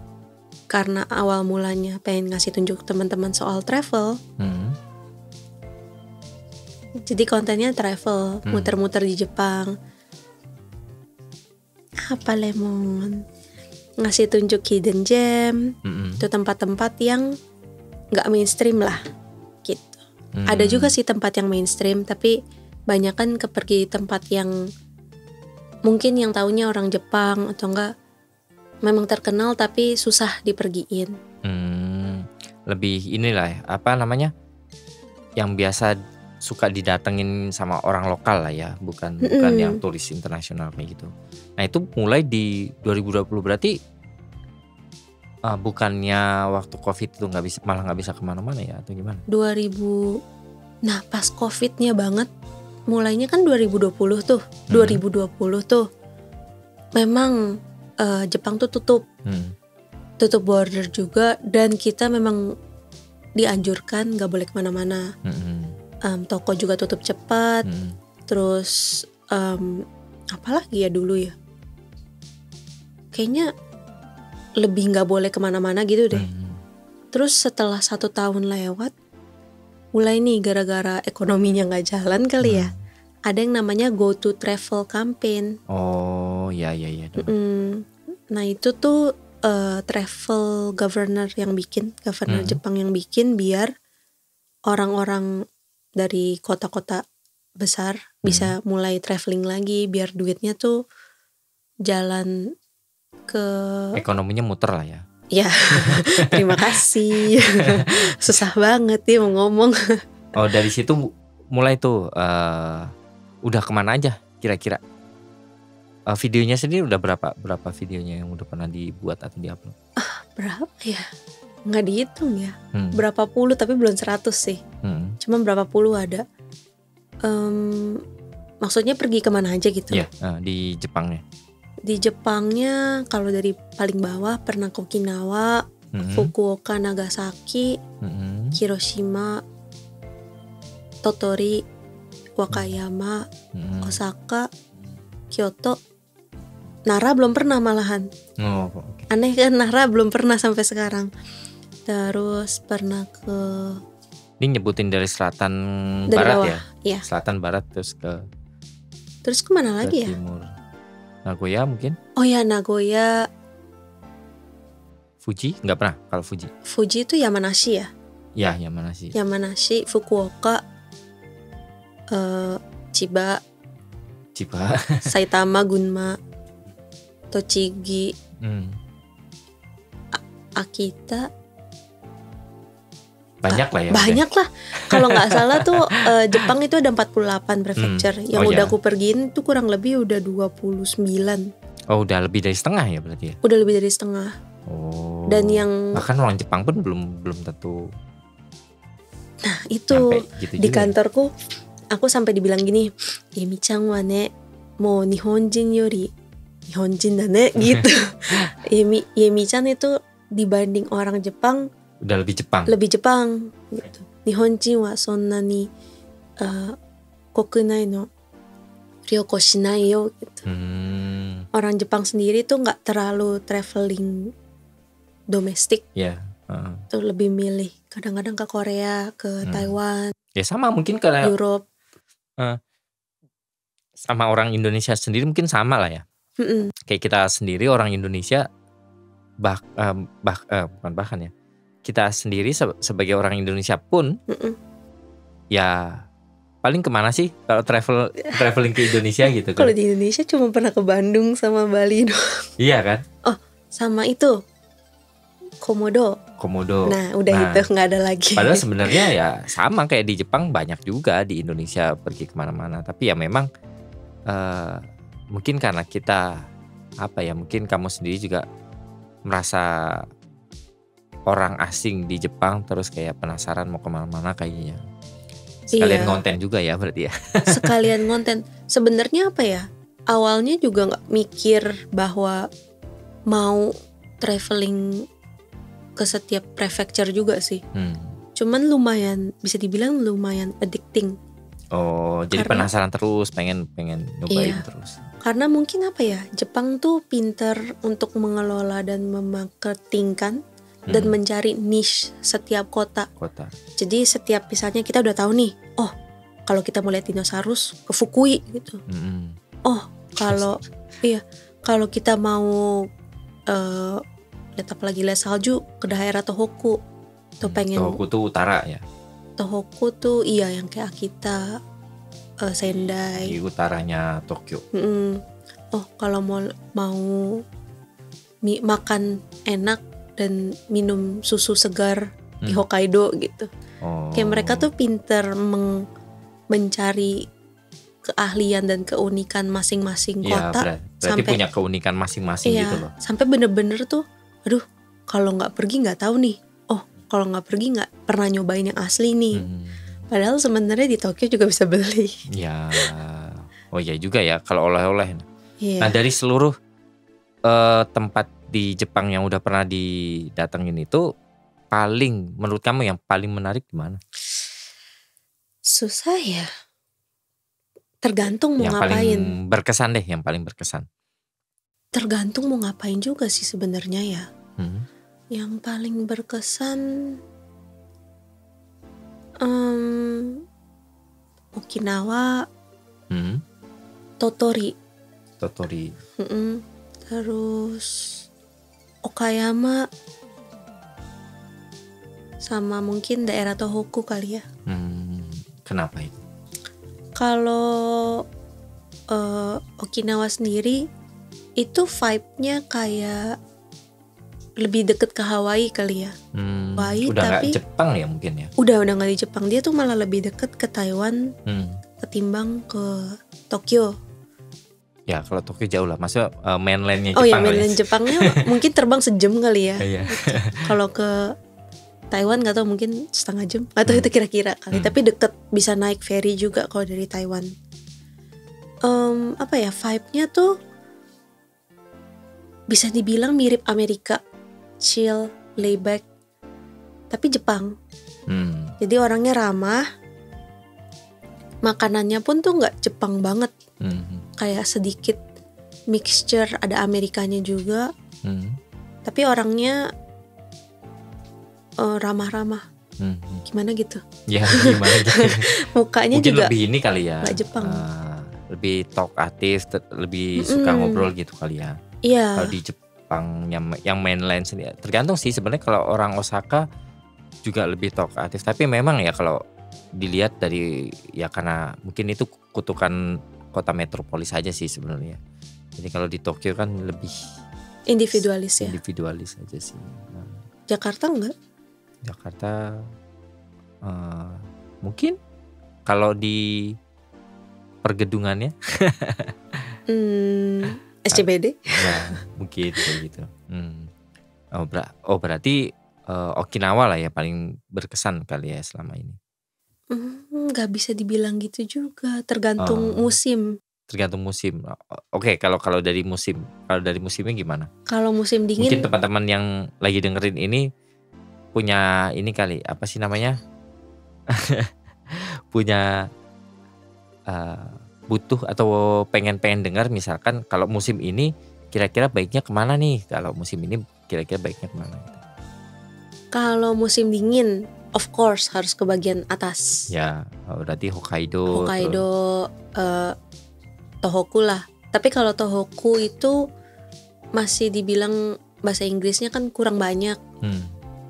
karena awal mulanya pengen ngasih tunjuk teman-teman soal travel. Jadi kontennya travel, muter-muter di Jepang. Apa Lemon? Ngasih tunjuk hidden gem, itu tempat-tempat yang nggak mainstream lah, gitu. Ada juga sih tempat yang mainstream, tapi banyak kan pergi tempat yang mungkin yang taunya orang Jepang atau enggak memang terkenal tapi susah dipergiin. Lebih inilah apa namanya, yang biasa suka didatengin sama orang lokal lah ya, bukan yang turis internasional kayak gitu. Nah itu mulai di 2020 berarti bukannya waktu COVID itu malah nggak bisa kemana-mana ya atau gimana? 2000, nah pas COVID-nya banget, mulainya kan 2020 tuh. 2020 tuh memang Jepang tuh tutup border juga, dan kita memang dianjurkan nggak boleh kemana-mana. Toko juga tutup cepat. Terus apalagi ya dulu ya, kayaknya lebih nggak boleh kemana-mana gitu deh. Terus setelah 1 tahun lewat, mulai nih gara-gara ekonominya nggak jalan kali ya, ada yang namanya Go to Travel campaign. Oh iya. Nah itu tuh travel governor Jepang yang bikin, biar orang-orang dari kota-kota besar bisa mulai traveling lagi, biar duitnya tuh jalan ke ekonominya muter lah ya. Ya, terima kasih. Susah banget nih mau ngomong. Oh dari situ mulai tuh udah kemana aja kira-kira? Videonya sendiri udah berapa videonya yang udah pernah dibuat atau diupload? Berapa ya? Nggak dihitung ya. Berapa puluh tapi belum 100 sih. Cuma berapa puluh ada. Maksudnya pergi kemana aja gitu? Iya, di Jepangnya. Di Jepangnya kalau dari paling bawah pernah ke Okinawa, Fukuoka, Nagasaki, Hiroshima, Tottori, Wakayama, Osaka, Kyoto. Nara belum pernah malahan. Okay. Aneh kan, Nara belum pernah sampai sekarang. Terus pernah ke, ini nyebutin dari selatan dari barat bawah, ya? Iya. Selatan barat terus kemana lagi ya? Timur. Nagoya mungkin? Oh ya, Nagoya. Fuji nggak pernah kalau Fuji? Fuji itu Yamanashi ya? Ya Yamanashi. Yamanashi, Fukuoka, Chiba, Saitama, Gunma, Tochigi. Akita. Banyak lah ya. Banyak lah. Kalau nggak salah tuh Jepang itu ada 48 prefecture. Yang udah aku pergiin tuh kurang lebih udah 29. Oh, udah lebih dari setengah ya berarti ya? Udah lebih dari setengah. Oh. Dan yang bahkan orang Jepang pun belum tentu. Nah, itu gitu di kantorku aku sampai dibilang gini, "Yemi-chan wa ne mo Nihonjin yori Nihonjin da ne," gitu. Yemi-chan itu dibanding orang Jepang udah lebih Jepang gitu. Nihonjin wa sonna ni kokunai no ryoko shinai yo gitu. Orang Jepang sendiri tuh nggak terlalu traveling domestik. Ya. Tuh lebih milih kadang-kadang ke Korea, ke Taiwan. Ya sama mungkin karena Europe. Sama orang Indonesia sendiri mungkin sama lah ya. Kayak kita sendiri orang Indonesia bukan bahkan ya. Kita sendiri sebagai orang Indonesia pun ya paling kemana sih kalau traveling ke Indonesia gitu kan? Kalau di Indonesia cuma pernah ke Bandung sama Bali doang. Iya kan? Oh, sama itu Komodo. Nah, udah itu nggak ada lagi. Padahal sebenarnya ya sama kayak di Jepang, banyak juga di Indonesia pergi kemana-mana. Tapi ya memang mungkin karena kita mungkin kamu sendiri juga merasa orang asing di Jepang, terus kayak penasaran mau kemana-mana kayaknya. Sekalian konten juga ya berarti ya. Sekalian konten. Sebenarnya awalnya juga nggak mikir bahwa mau traveling ke setiap prefecture juga sih. Cuman bisa dibilang lumayan addicting. Oh, jadi penasaran terus, pengen nyobain terus. Karena mungkin Jepang tuh pinter untuk mengelola dan memarketingkan dan mencari niche setiap kota. Jadi setiap misalnya kita udah tahu nih, oh kalau kita mau lihat dinosaurus ke Fukui gitu. Oh kalau kita mau lihat salju ke daerah Tohoku. Tohoku tuh utara ya. Tohoku tuh yang kayak Akita, Sendai. Di utaranya Tokyo. Oh kalau mau makan enak dan minum susu segar di Hokkaido gitu. Kayak mereka tuh pinter mencari keahlian dan keunikan masing-masing kota. Berarti punya keunikan masing-masing gitu loh. Sampai bener-bener tuh, aduh kalau nggak pergi nggak tahu nih. Oh kalau nggak pergi nggak pernah nyobain yang asli nih. Padahal sebenarnya di Tokyo juga bisa beli. Ya, oh iya juga ya kalau oleh-oleh. Yeah. Nah dari seluruh tempat di Jepang yang udah pernah didatengin itu, menurut kamu yang paling menarik di mana? Susah ya. Tergantung mau yang ngapain. Yang paling berkesan. Tergantung mau ngapain juga sih sebenarnya ya. Yang paling berkesan Okinawa, Totori. Terus Okayama, sama mungkin daerah Tohoku kali ya. Kenapa itu? Kalau Okinawa sendiri itu vibe-nya kayak lebih deket ke Hawaii kali ya. Hawaii, udah tapi nggak Jepang ya mungkin ya. Udah nggak di Jepang. Dia tuh malah lebih deket ke Taiwan ketimbang ke Tokyo. Ya kalau Tokyo jauh lah. Maksudnya mainlandnya Jepang. Oh ya ya. mainland Jepangnya mungkin terbang sejam kali ya. Gitu. Kalau ke Taiwan nggak tahu, mungkin setengah jam. Nggak tahu itu kira-kira kali. Tapi deket, bisa naik ferry juga kalau dari Taiwan. Vibe-nya tuh bisa dibilang mirip Amerika, chill, layback, tapi Jepang. Jadi orangnya ramah, makanannya pun tuh nggak Jepang banget, kayak sedikit mixture, ada Amerikanya juga, tapi orangnya ramah-ramah, gimana gitu? Ya gimana gitu. Mukanya mungkin juga lebih ini kali ya, nggak Jepang. Lebih talkatif, lebih suka ngobrol gitu kali ya. Iya. Kalau di Jepang yang mainland sendiri, tergantung sih sebenarnya. Kalau orang Osaka juga lebih talkatif, tapi memang ya kalau dilihat dari ya karena mungkin itu kutukan kota metropolis aja sih sebenarnya. Jadi kalau di Tokyo kan lebih individualis ya. Individualis aja sih. Jakarta enggak? Jakarta mungkin kalau di pergedungannya SCBD? ya mungkin kayak gitu. Berarti Okinawa lah ya paling berkesan kali ya selama ini. Nggak bisa dibilang gitu juga, tergantung musim. Tergantung musim. Oke, kalau dari musimnya gimana? Kalau musim Mungkin dingin, teman-teman yang lagi dengerin ini punya ini kali, apa sih namanya? Punya butuh atau pengen dengar misalkan kalau musim ini kira-kira baiknya kemana nih? Kalau musim ini kira-kira baiknya kemana? kalau musim dingin, of course harus ke bagian atas. Ya, berarti Hokkaido. Hokkaido, Tohoku lah. Tapi kalau Tohoku itu masih dibilang bahasa Inggrisnya kan kurang banyak.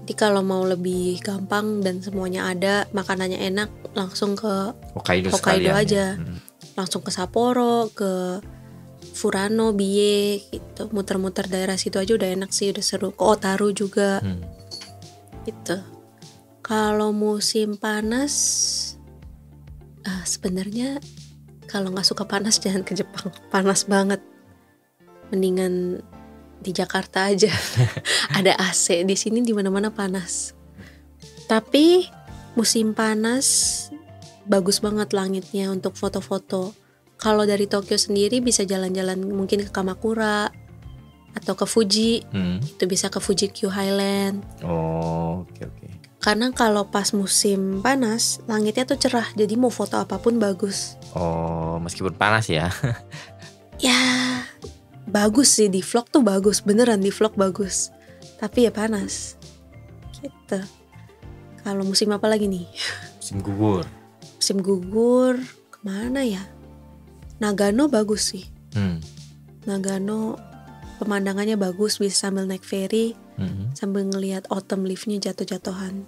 Jadi kalau mau lebih gampang dan semuanya ada, makanannya enak, langsung ke Hokkaido aja. Langsung ke Sapporo, ke Furano, Biie gitu. Muter-muter daerah situ aja udah enak sih, udah seru. Ke Otaru juga. Gitu. Kalau musim panas, sebenarnya kalau nggak suka panas jangan ke Jepang. Panas banget. Mendingan di Jakarta aja. Ada AC di sini, di mana-mana panas. Tapi musim panas bagus banget langitnya untuk foto-foto. Kalau dari Tokyo sendiri bisa jalan-jalan mungkin ke Kamakura atau ke Fuji. Itu bisa ke Fuji Q Highland. Oke. Karena kalau pas musim panas langitnya tuh cerah, jadi mau foto apapun bagus. Meskipun panas ya. Ya bagus sih, di vlog tuh bagus, beneran di vlog bagus. Tapi ya panas gitu. Kalau musim apa lagi nih? Musim gugur. Musim gugur kemana ya? Nagano bagus sih. Nagano pemandangannya bagus, bisa sambil naik ferry, sambil ngelihat autumn leaf-nya jatuh-jatuhan.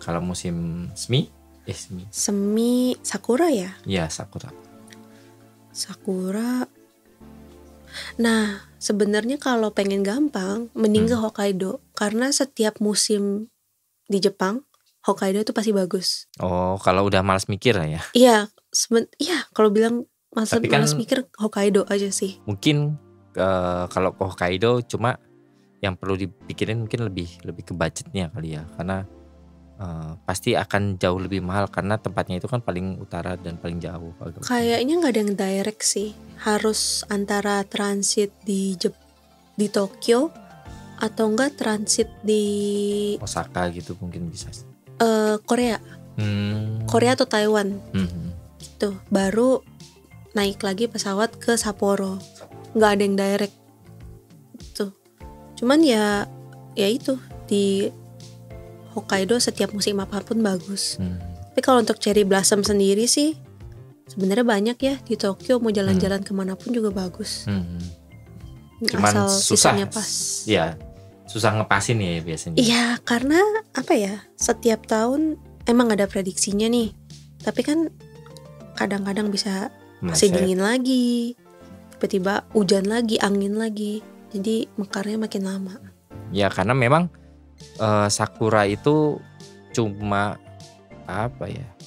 Kalau musim semi? Semi sakura ya? Iya, sakura. Nah, sebenarnya kalau pengen gampang, mending ke Hokkaido. Karena setiap musim di Jepang, Hokkaido itu pasti bagus. Kalau udah malas mikir lah ya. Iya, kalau bilang Tapi kan malas mikir, Hokkaido aja sih. Mungkin kalau ke Hokkaido cuma yang perlu dipikirin mungkin lebih ke budgetnya kali ya. Karena pasti akan jauh lebih mahal karena tempatnya itu kan paling utara dan paling jauh. Kayaknya nggak ada yang direct sih. Harus antara transit di Tokyo atau enggak transit di Osaka gitu mungkin bisa. Korea. Korea atau Taiwan. Gitu. Baru naik lagi pesawat ke Sapporo. Nggak ada yang direct. Tuh. Cuman ya itu di Hokkaido setiap musim apapun bagus. Tapi kalau untuk cherry blossom sendiri sih sebenarnya banyak ya di Tokyo, mau jalan-jalan kemanapun juga bagus. Cuman asal susah, sisanya pas. Iya, susah ngepasin ya biasanya. Iya, karena apa ya? Setiap tahun emang ada prediksinya nih. Tapi kan kadang-kadang bisa masih dingin lagi, tiba-tiba hujan lagi, angin lagi. Jadi mekarnya makin lama. Ya karena memang sakura itu cuma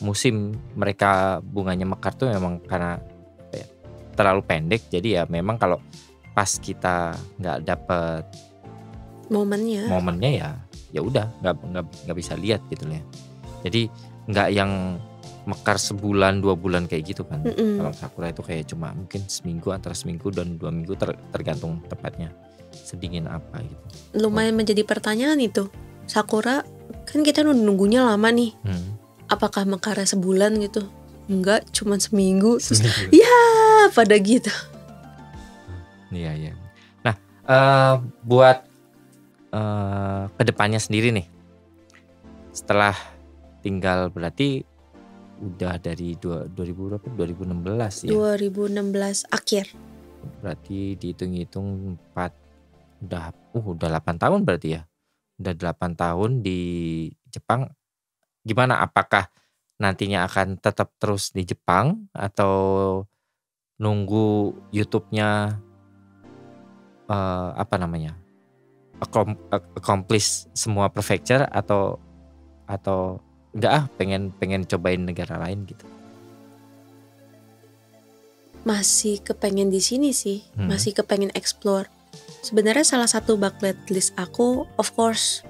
musim mereka bunganya mekar tuh memang karena terlalu pendek. Jadi ya memang kalau pas kita nggak dapet momennya ya udah nggak bisa lihat gitu ya. Jadi nggak yang mekar sebulan 2 bulan kayak gitu kan. Kalau sakura itu kayak cuma mungkin antara seminggu dan 2 minggu tergantung tepatnya sedingin apa gitu. Lumayan menjadi pertanyaan itu. Sakura kan kita nunggunya lama nih. Apakah mekarnya sebulan gitu? Enggak, cuma seminggu. Terus ya pada gitu. Iya. Nah, buat kedepannya sendiri nih, setelah tinggal berarti udah dari 2016 ya. 2016 akhir. Berarti dihitung-hitung 8 tahun berarti ya. Udah 8 tahun di Jepang. Gimana, apakah nantinya akan tetap terus di Jepang atau nunggu YouTube-nya accomplish semua prefecture atau enggak pengen cobain negara lain gitu? Masih kepengen di sini sih, masih kepengen explore. Sebenarnya salah satu bucket list aku, of course,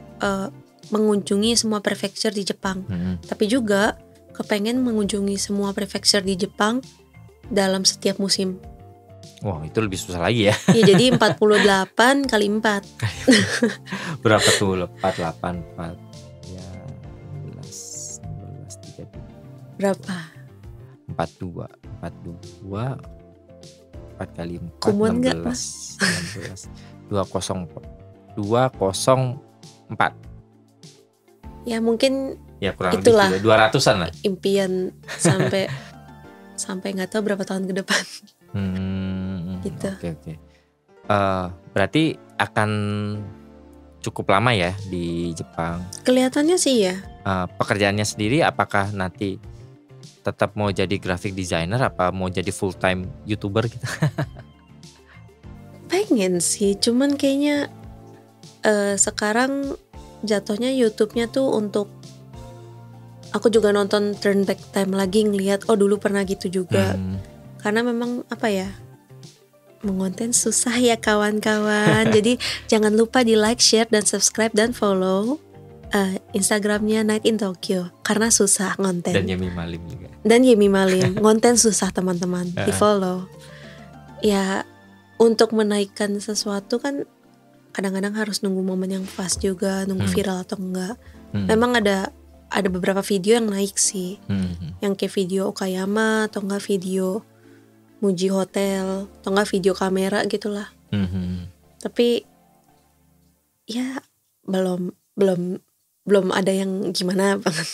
mengunjungi semua prefecture di Jepang. Tapi juga kepengen mengunjungi semua prefecture di Jepang dalam setiap musim. Wah, itu lebih susah lagi ya. Ya jadi 48 kali 4. Berapa tuh? 48 4 ya 16 16 32. Berapa? 42 4 kali 4 Kumuan 16 204. Ya mungkin ya kurang itulah lebih 200-an lah. impian sampai nggak tahu berapa tahun ke depan. Gitu. Oke. Berarti akan cukup lama ya di Jepang. Kelihatannya sih ya. Pekerjaannya sendiri apakah nanti tetap mau jadi graphic designer apa mau jadi full time YouTuber gitu? Pengen sih, cuman kayaknya sekarang jatuhnya YouTube-nya tuh untuk aku juga nonton Turn Back Time lagi ngelihat dulu pernah gitu juga. Karena memang apa ya, mengonten susah ya kawan-kawan. Jadi jangan lupa di like, share, dan subscribe dan follow Instagramnya Night in Tokyo karena susah ngonten. Dan Yemi Malim juga. Dan Yemi Malim ngonten susah teman-teman, di follow. Ya untuk menaikkan sesuatu kan kadang-kadang harus nunggu momen yang pas juga, nunggu viral atau enggak. Memang ada beberapa video yang naik sih, yang kayak video Okayama atau enggak video Muji Hotel atau enggak video kamera gitulah. Tapi ya belum ada yang gimana banget.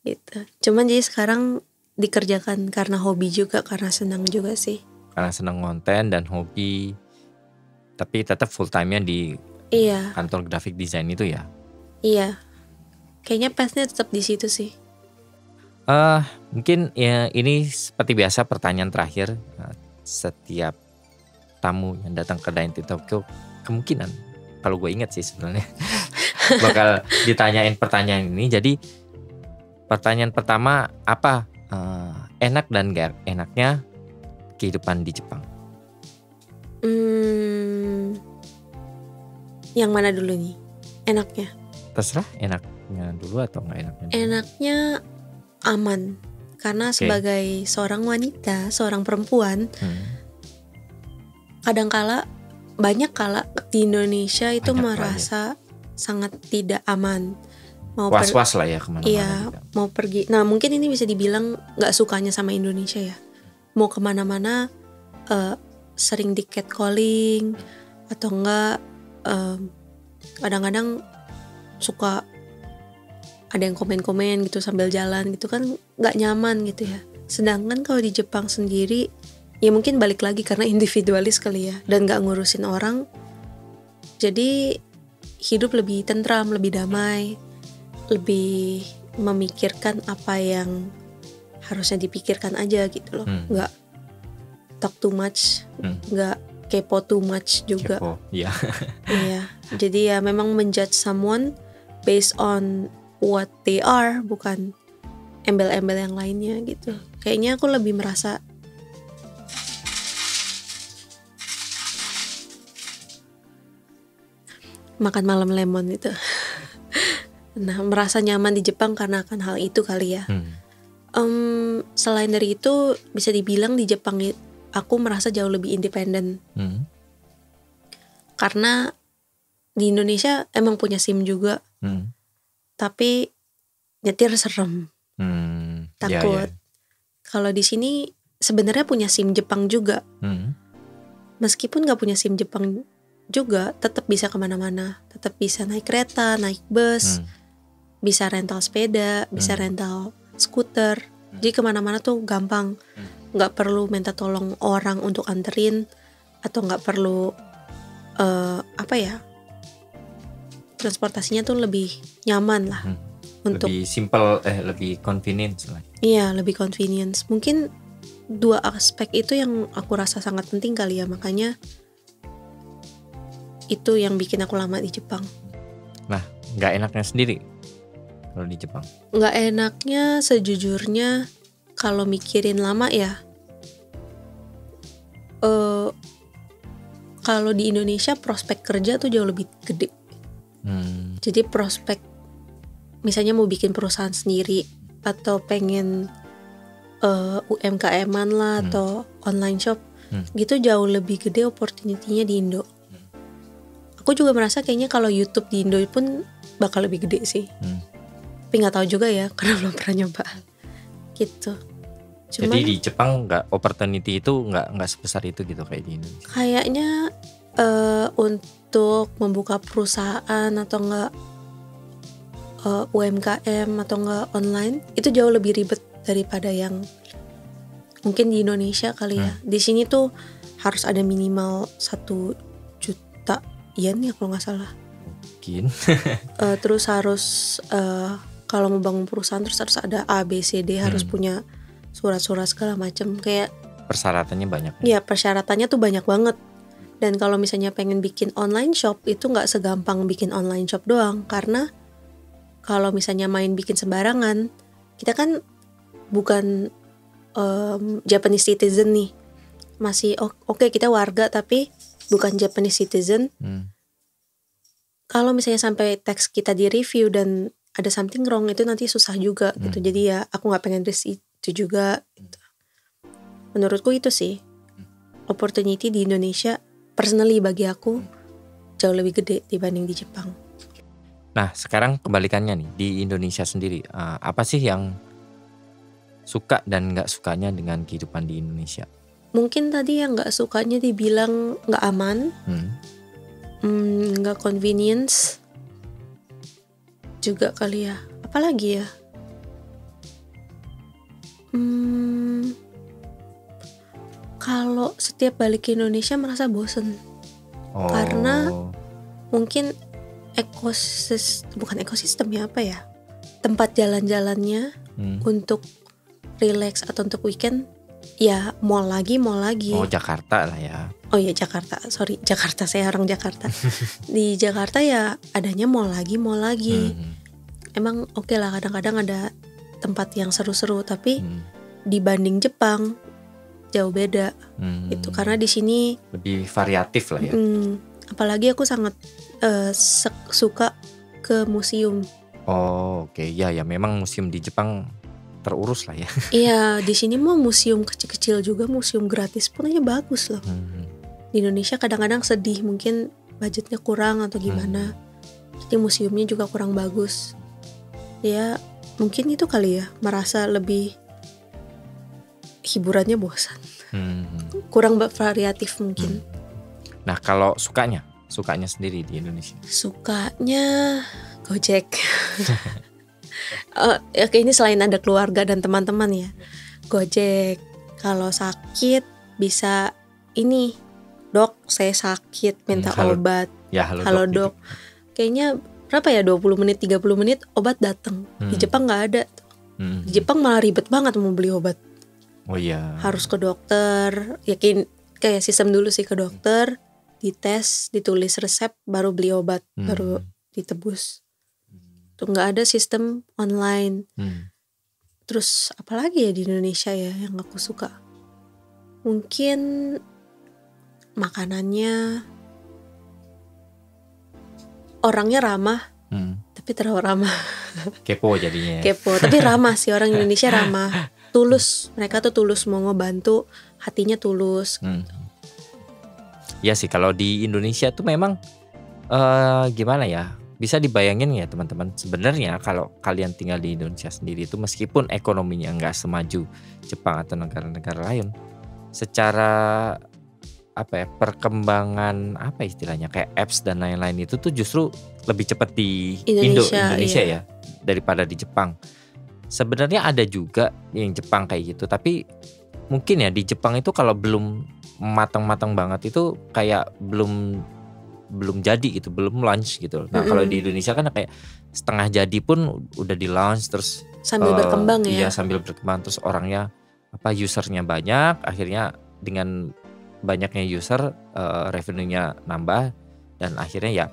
Gitu. Cuman jadi sekarang dikerjakan karena hobi juga, karena senang juga sih. Karena senang konten dan hobi. Tapi tetap full time-nya di kantor graphic design itu ya? Iya. Kayaknya pasnya tetap di situ sih. Mungkin ya ini seperti biasa pertanyaan terakhir. Setiap tamu yang datang ke Night in Tokyo kemungkinan, kalau gue ingat sih sebenarnya bakal ditanyain pertanyaan ini. Jadi pertanyaan pertama, apa enak dan gak enaknya kehidupan di Jepang? Yang mana dulu nih? Enaknya? Terserah, enaknya dulu atau nggak enaknya dulu? Enaknya aman, karena sebagai seorang wanita, seorang perempuan, banyak kala di Indonesia itu banyak merasa sangat tidak aman. Was-was lah ya kemana-mana. Iya, mau pergi. Nah mungkin ini bisa dibilang nggak sukanya sama Indonesia ya. Mau kemana-mana sering di catcalling atau enggak kadang-kadang suka ada yang komen-komen gitu sambil jalan gitu kan, nggak nyaman gitu ya. Sedangkan kalau di Jepang sendiri ya mungkin balik lagi karena individualis kali ya, dan nggak ngurusin orang, jadi hidup lebih tentram, lebih damai, lebih memikirkan apa yang harusnya dipikirkan aja gitu loh. Nggak talk too much, nggak kepo too much juga. Kepo, iya. Iya, jadi ya memang menjudge someone based on what they are, bukan embel-embel yang lainnya gitu. Kayaknya aku lebih merasa makan malam lemon itu. Nah, merasa nyaman di Jepang karena akan hal itu kali ya. Selain dari itu, bisa dibilang di Jepang aku merasa jauh lebih independen. Karena di Indonesia emang punya SIM juga, tapi nyetir serem, takut. Kalau di sini sebenarnya punya SIM Jepang juga, meskipun nggak punya SIM Jepang juga, tetap bisa kemana-mana, tetap bisa naik kereta, naik bus, bisa rental sepeda, bisa rental skuter. Jadi kemana-mana tuh gampang, nggak perlu minta tolong orang untuk anterin, atau nggak perlu transportasinya tuh lebih nyaman lah. Untuk lebih simple, lebih convenient lah. Iya, lebih convenience. Mungkin dua aspek itu yang aku rasa sangat penting kali ya, makanya itu yang bikin aku lama di Jepang. Nah, nggak enaknya sendiri kalau di Jepang? Nggak enaknya sejujurnya kalau mikirin lama ya, kalau di Indonesia prospek kerja tuh jauh lebih gede. Jadi prospek misalnya mau bikin perusahaan sendiri atau pengen UMKM-an lah atau online shop gitu jauh lebih gede opportunity-nya di Indo. Aku juga merasa kayaknya kalau YouTube di Indo pun bakal lebih gede sih. Tapi nggak tahu juga ya karena belum pernah nyoba gitu. Cuman, jadi di Jepang nggak opportunity itu nggak sebesar itu gitu kayak di Indonesia. Kayaknya untuk membuka perusahaan atau enggak UMKM atau enggak online itu jauh lebih ribet daripada yang mungkin di Indonesia kali ya. Di sini tuh harus ada minimal 1 juta yen ya kalau nggak salah. Mungkin. Terus harus kalau mau bangun perusahaan terus harus ada A, B, C, D, harus punya surat-surat segala macam, kayak persyaratannya banyak. Ya persyaratannya tuh banyak banget. Dan kalau misalnya pengen bikin online shop itu nggak segampang bikin online shop doang, karena kalau misalnya main bikin sembarangan, kita kan bukan Japanese citizen nih, masih oke, kita warga tapi bukan Japanese citizen. Kalau misalnya sampai teks kita di review dan ada something wrong itu nanti susah juga gitu. Jadi ya aku nggak pengen risk itu juga. Gitu. Menurutku itu sih opportunity di Indonesia personally bagi aku jauh lebih gede dibanding di Jepang. Nah sekarang kebalikannya nih, di Indonesia sendiri apa sih yang suka dan nggak sukanya dengan kehidupan di Indonesia? Mungkin tadi yang nggak sukanya dibilang nggak aman, nggak convenience juga kali ya. Apalagi ya? Kalau setiap balik ke Indonesia merasa bosen. Karena mungkin bukan ekosistem ya, apa ya, tempat jalan-jalannya untuk relax atau untuk weekend ya mall lagi. Oh Jakarta lah ya. Oh ya Jakarta, sorry Jakarta, saya orang Jakarta. Di Jakarta ya adanya mall lagi. Emang oke lah kadang-kadang ada tempat yang seru-seru, tapi dibanding Jepang jauh beda gitu. Karena di sini lebih variatif lah ya. Apalagi aku sangat suka ke museum. Oh oke. Ya memang museum di Jepang terurus lah ya. Iya, di sini mau museum kecil-kecil juga, museum gratis pun aja bagus loh. Di Indonesia kadang-kadang sedih, mungkin budgetnya kurang atau gimana. Jadi museumnya juga kurang bagus. Ya mungkin itu kali ya, merasa lebih hiburannya bosan. Kurang variatif mungkin. Nah kalau sukanya sendiri di Indonesia? Sukanya Gojek. Oke, ini selain ada keluarga dan teman-teman ya, Gojek. Kalau sakit bisa ini, dok saya sakit minta obat. Ya halo dok. Gitu. Kayaknya berapa ya, 20 menit 30 menit obat datang. Di Jepang nggak ada. Di Jepang malah ribet banget mau beli obat. Oh iya. Harus ke dokter. Yakin kayak sistem dulu sih, ke dokter, dites, ditulis resep, baru beli obat, baru ditebus. Tuh nggak ada sistem online. Terus apalagi ya di Indonesia ya yang aku suka? Mungkin makanannya, orangnya ramah, tapi terlalu ramah. Kepo jadinya. Kepo, tapi ramah sih, orang Indonesia ramah, tulus. Mereka tuh tulus mau ngebantu, hatinya tulus. Ya sih, kalau di Indonesia tuh memang gimana ya? Bisa dibayangin ya teman-teman, sebenarnya kalau kalian tinggal di Indonesia sendiri itu meskipun ekonominya nggak semaju Jepang atau negara-negara lain, secara perkembangan istilahnya kayak apps dan lain-lain itu tuh justru lebih cepat di Indonesia iya. Ya daripada di Jepang. Sebenarnya ada juga yang Jepang kayak gitu, tapi mungkin ya di Jepang itu kalau belum matang-matang banget itu kayak belum jadi gitu, belum launch gitu. Nah kalau di Indonesia kan kayak setengah jadi pun udah di launch, terus sambil berkembang ya. Iya sambil berkembang, terus orangnya usernya banyak, akhirnya dengan banyaknya user revenue-nya nambah, dan akhirnya ya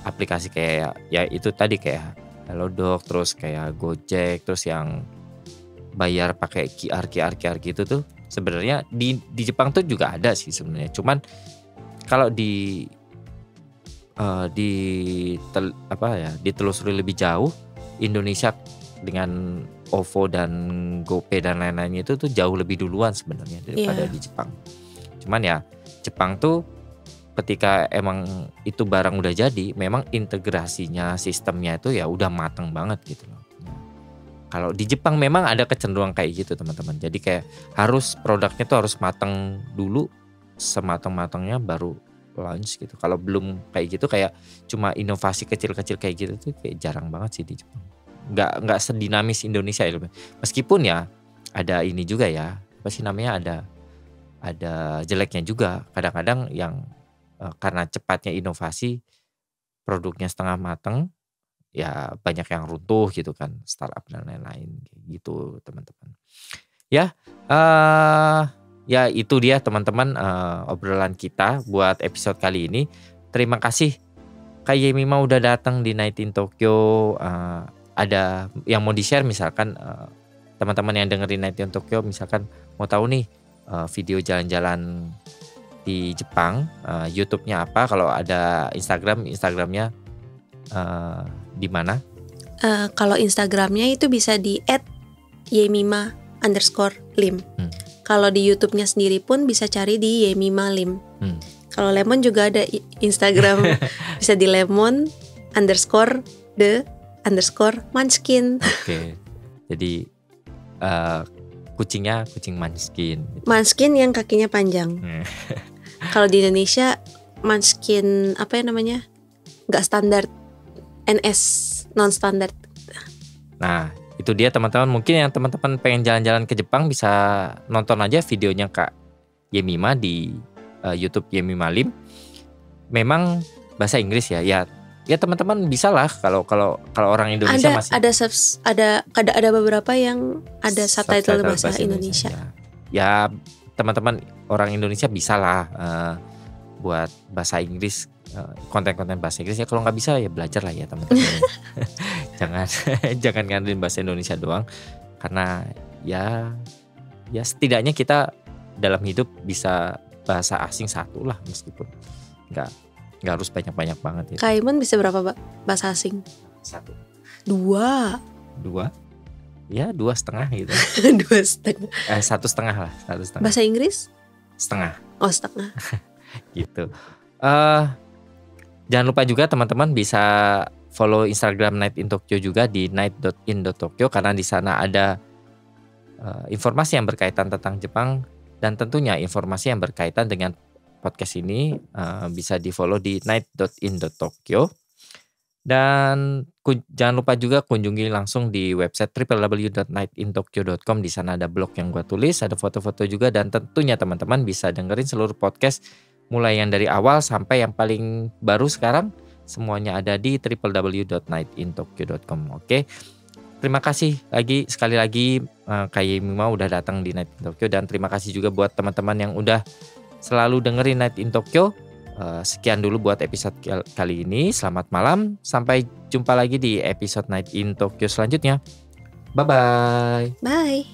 aplikasi kayak ya itu tadi kayak Halodoc, terus kayak Gojek, terus yang bayar pakai QR gitu tuh sebenarnya di Jepang tuh juga ada sih sebenarnya. Cuman kalau ditelusuri lebih jauh, Indonesia dengan OVO dan GoPay dan lain-lainnya itu tuh jauh lebih duluan sebenarnya daripada di Jepang. Cuman ya Jepang tuh ketika emang itu barang udah jadi, memang integrasinya, sistemnya itu ya udah mateng banget gitu loh. Kalau di Jepang memang ada kecenderungan kayak gitu teman-teman. Jadi kayak harus produknya tuh harus mateng dulu, semateng-matengnya baru launch gitu. Kalau belum kayak gitu, kayak cuma inovasi kecil-kecil kayak gitu tuh kayak jarang banget sih di Jepang. Nggak sedinamis Indonesia ya. Meskipun ya ada ini juga ya, apa sih namanya, ada jeleknya juga. Kadang-kadang yang karena cepatnya inovasi, produknya setengah mateng, ya banyak yang runtuh gitu kan, startup dan lain-lain kayak gitu teman-teman. Ya, ya itu dia teman-teman obrolan kita buat episode kali ini. Terima kasih Kak Yemima udah datang di Night in Tokyo. Ada yang mau di-share misalkan teman-teman yang dengerin Night in Tokyo misalkan mau tahu nih video jalan-jalan di Jepang, YouTube-nya apa? Kalau ada Instagramnya di mana? Kalau Instagramnya itu bisa di @yemima_lim. Kalau di YouTube-nya sendiri pun bisa cari di Yemima Lim. Kalau Lemon juga ada Instagram, bisa di lemon_the_munchkin. Oke. Jadi kucingnya kucing Munchkin. Munchkin yang kakinya panjang. Kalau di Indonesia Munchkin apa ya namanya? Nggak standar, NS non standar. Nah itu dia teman-teman. Mungkin yang teman-teman pengen jalan-jalan ke Jepang bisa nonton aja videonya Kak Yemima di YouTube Yemima Lim. Memang bahasa Inggris ya. Ya teman-teman bisa lah kalau orang Indonesia ada beberapa yang ada subtitle bahasa Indonesia. Ya teman-teman orang Indonesia bisa lah buat bahasa Inggris, konten-konten bahasa Inggris ya. Kalau nggak bisa ya belajar lah ya teman-teman. jangan ngandelin bahasa Indonesia doang, karena ya setidaknya kita dalam hidup bisa bahasa asing satu lah, meskipun nggak harus banyak banget ya. Kak Iman bisa berapa bahasa asing? 1. 2 Ya 2,5 gitu. 2,5. 1,5 lah, 1,5. Bahasa Inggris? Setengah. Oh, setengah. Gitu. Jangan lupa juga teman-teman bisa follow Instagram Night in Tokyo juga di night.in.tokyo, karena di sana ada informasi yang berkaitan tentang Jepang, dan tentunya informasi yang berkaitan dengan podcast ini bisa di follow di night.in.tokyo. Dan jangan lupa juga kunjungi langsung di website www.nightintokyo.com. Di sana ada blog yang gue tulis, ada foto-foto juga, dan tentunya teman-teman bisa dengerin seluruh podcast mulai yang dari awal sampai yang paling baru sekarang. Semuanya ada di www.nightintokyo.com. Oke. Terima kasih sekali lagi Kak Yemima udah datang di Night in Tokyo, dan terima kasih juga buat teman-teman yang udah selalu dengerin Night in Tokyo. Sekian dulu buat episode kali ini. Selamat malam. Sampai jumpa lagi di episode Night in Tokyo selanjutnya. Bye-bye. Bye.